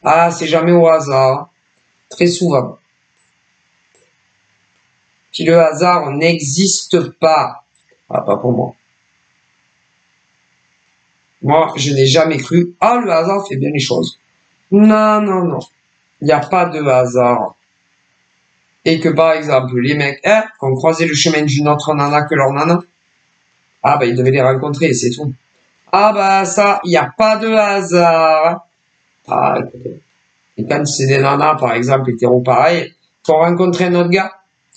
Ah, c'est jamais au hasard. Très souvent. Puis le hasard n'existe pas. Ah, pas pour moi. Moi, je n'ai jamais cru. Ah, le hasard fait bien les choses. Non, non, non. Il n'y a pas de hasard. Et que par exemple, les mecs, hein, qui ont croisé le chemin d'une autre nana que leur nana, ah bah ils devaient les rencontrer, c'est tout. Ah bah ça, il n'y a pas de hasard. Ah, écoutez. Et quand c'est des nanas, par exemple, hétéro pareil, qui ont rencontré un autre gars,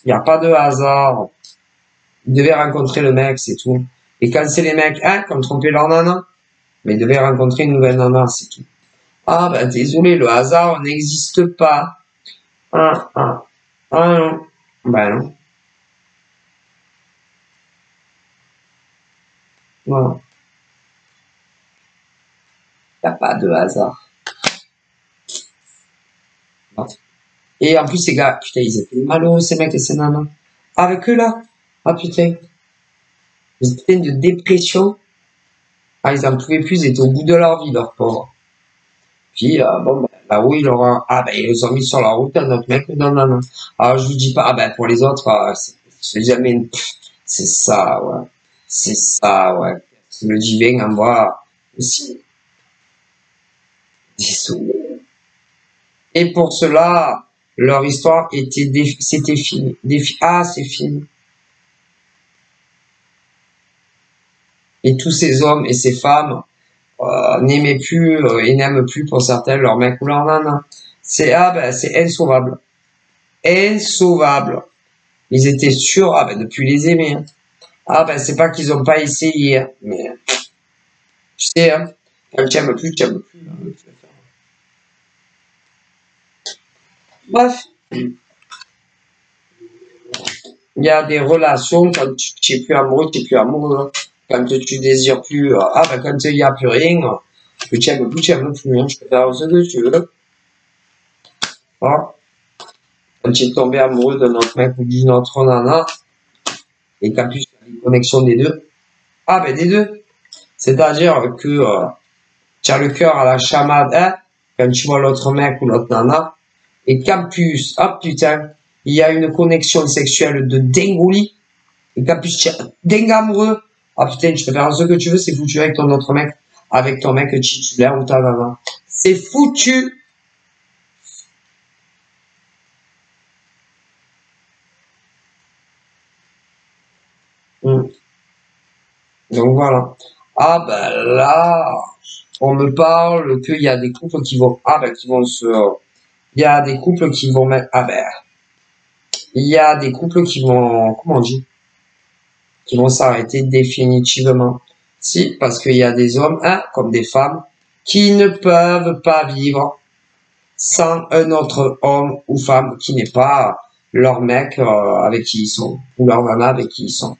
il n'y a pas de hasard. Ils devaient rencontrer le mec, c'est tout. Et quand c'est les mecs, hein, qui ont trompé leur nana, mais ils devaient rencontrer une nouvelle nana, c'est tout. Ah bah désolé, le hasard n'existe pas. Ah, ah, ah non. Bah non. Voilà. Il n'y a pas de hasard. Non. Et en plus, ces gars, putain, ils étaient malheureux, ces mecs et ces nanas. Avec eux là. Ah putain. Ils étaient de dépression. Ah, ils en pouvaient plus, ils étaient au bout de leur vie, leurs pauvres. Puis, bon, ben, là-haut, ah, ben, ils les ont mis sur la route, un autre mec, non, non, non. Alors, je vous dis pas, ah, ben, pour les autres, c'est jamais c'est ça, ouais. C'est ça, ouais. Le divin envoie aussi. Désolé. Et pour cela, leur histoire c'était fini. Ah, c'est fini. Et tous ces hommes et ces femmes, n'aimaient plus, et n'aiment plus pour certains leur mec ou leur nana. Ah, ben, c'est insauvable. Insauvable. Ils étaient sûrs, ah ben, de plus les aimer. Hein. Ah ben, c'est pas qu'ils ont pas essayé, hein, mais tu sais, hein, quand tu aimes plus, tu aimes plus. Hein, bref, il y a des relations, quand tu es plus amoureux, tu es plus amoureux. Hein. Quand tu désires plus, ah ben, quand il n'y a plus rien, que tu aimes plus, tu aimes plus. Hein, je peux faire ce que tu veux. Hein. Quand tu es tombé amoureux d'un autre mec ou d'une autre nana, et qu'en plus, il y a une connexion des deux. Ah ben, des deux. C'est-à-dire que tu as le cœur à la chamade, hein, quand tu vois l'autre mec ou l'autre nana, et qu'en plus, ah putain, il y a une connexion sexuelle de dingouli, et qu'en plus tu es dingue amoureux, ah putain, tu peux faire ce que tu veux, c'est foutu avec ton autre mec, avec ton mec titulaire ou ta nana. C'est foutu. Donc voilà. Ah ben là, on me parle qu'il y a des couples qui vont, ah ben qui vont se, il y a des couples qui vont mettre, ah ben, il y a des couples qui vont, comment on dit, qui vont s'arrêter définitivement. Si, parce qu'il y a des hommes, hein, comme des femmes, qui ne peuvent pas vivre sans un autre homme ou femme qui n'est pas leur mec avec qui ils sont, ou leur nana avec qui ils sont.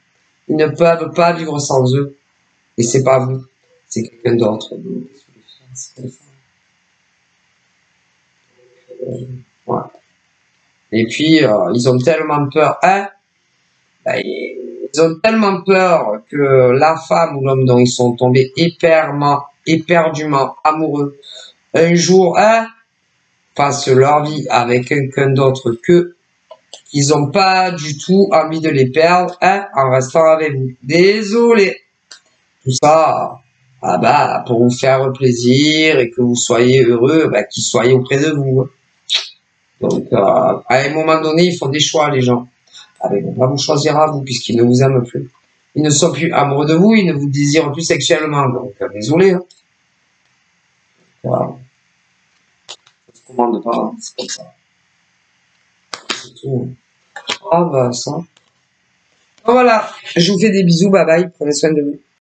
Ils ne peuvent pas vivre sans eux. Et c'est pas vous, c'est quelqu'un d'autre. Ouais. Et puis, ils ont tellement peur, hein, ben, ils ont tellement peur que la femme ou l'homme dont ils sont tombés éperdument amoureux, un jour, hein, fasse leur vie avec quelqu'un d'autre qu'eux, qu'ils n'ont pas du tout envie de les perdre, hein, en restant avec vous. Désolé. Tout ça, ah bah, pour vous faire plaisir et que vous soyez heureux, bah, qu'ils soient auprès de vous. Donc, à un moment donné, ils font des choix, les gens. Ah ben, on va vous choisir à vous, puisqu'ils ne vous aiment plus. Ils ne sont plus amoureux de vous, ils ne vous désirent plus sexuellement. Donc, désolé. Hein. Voilà. Ça se commande pas, hein, c'est comme ça. C'est tout. Ah bah ça. Voilà, je vous fais des bisous, bye bye, prenez soin de vous.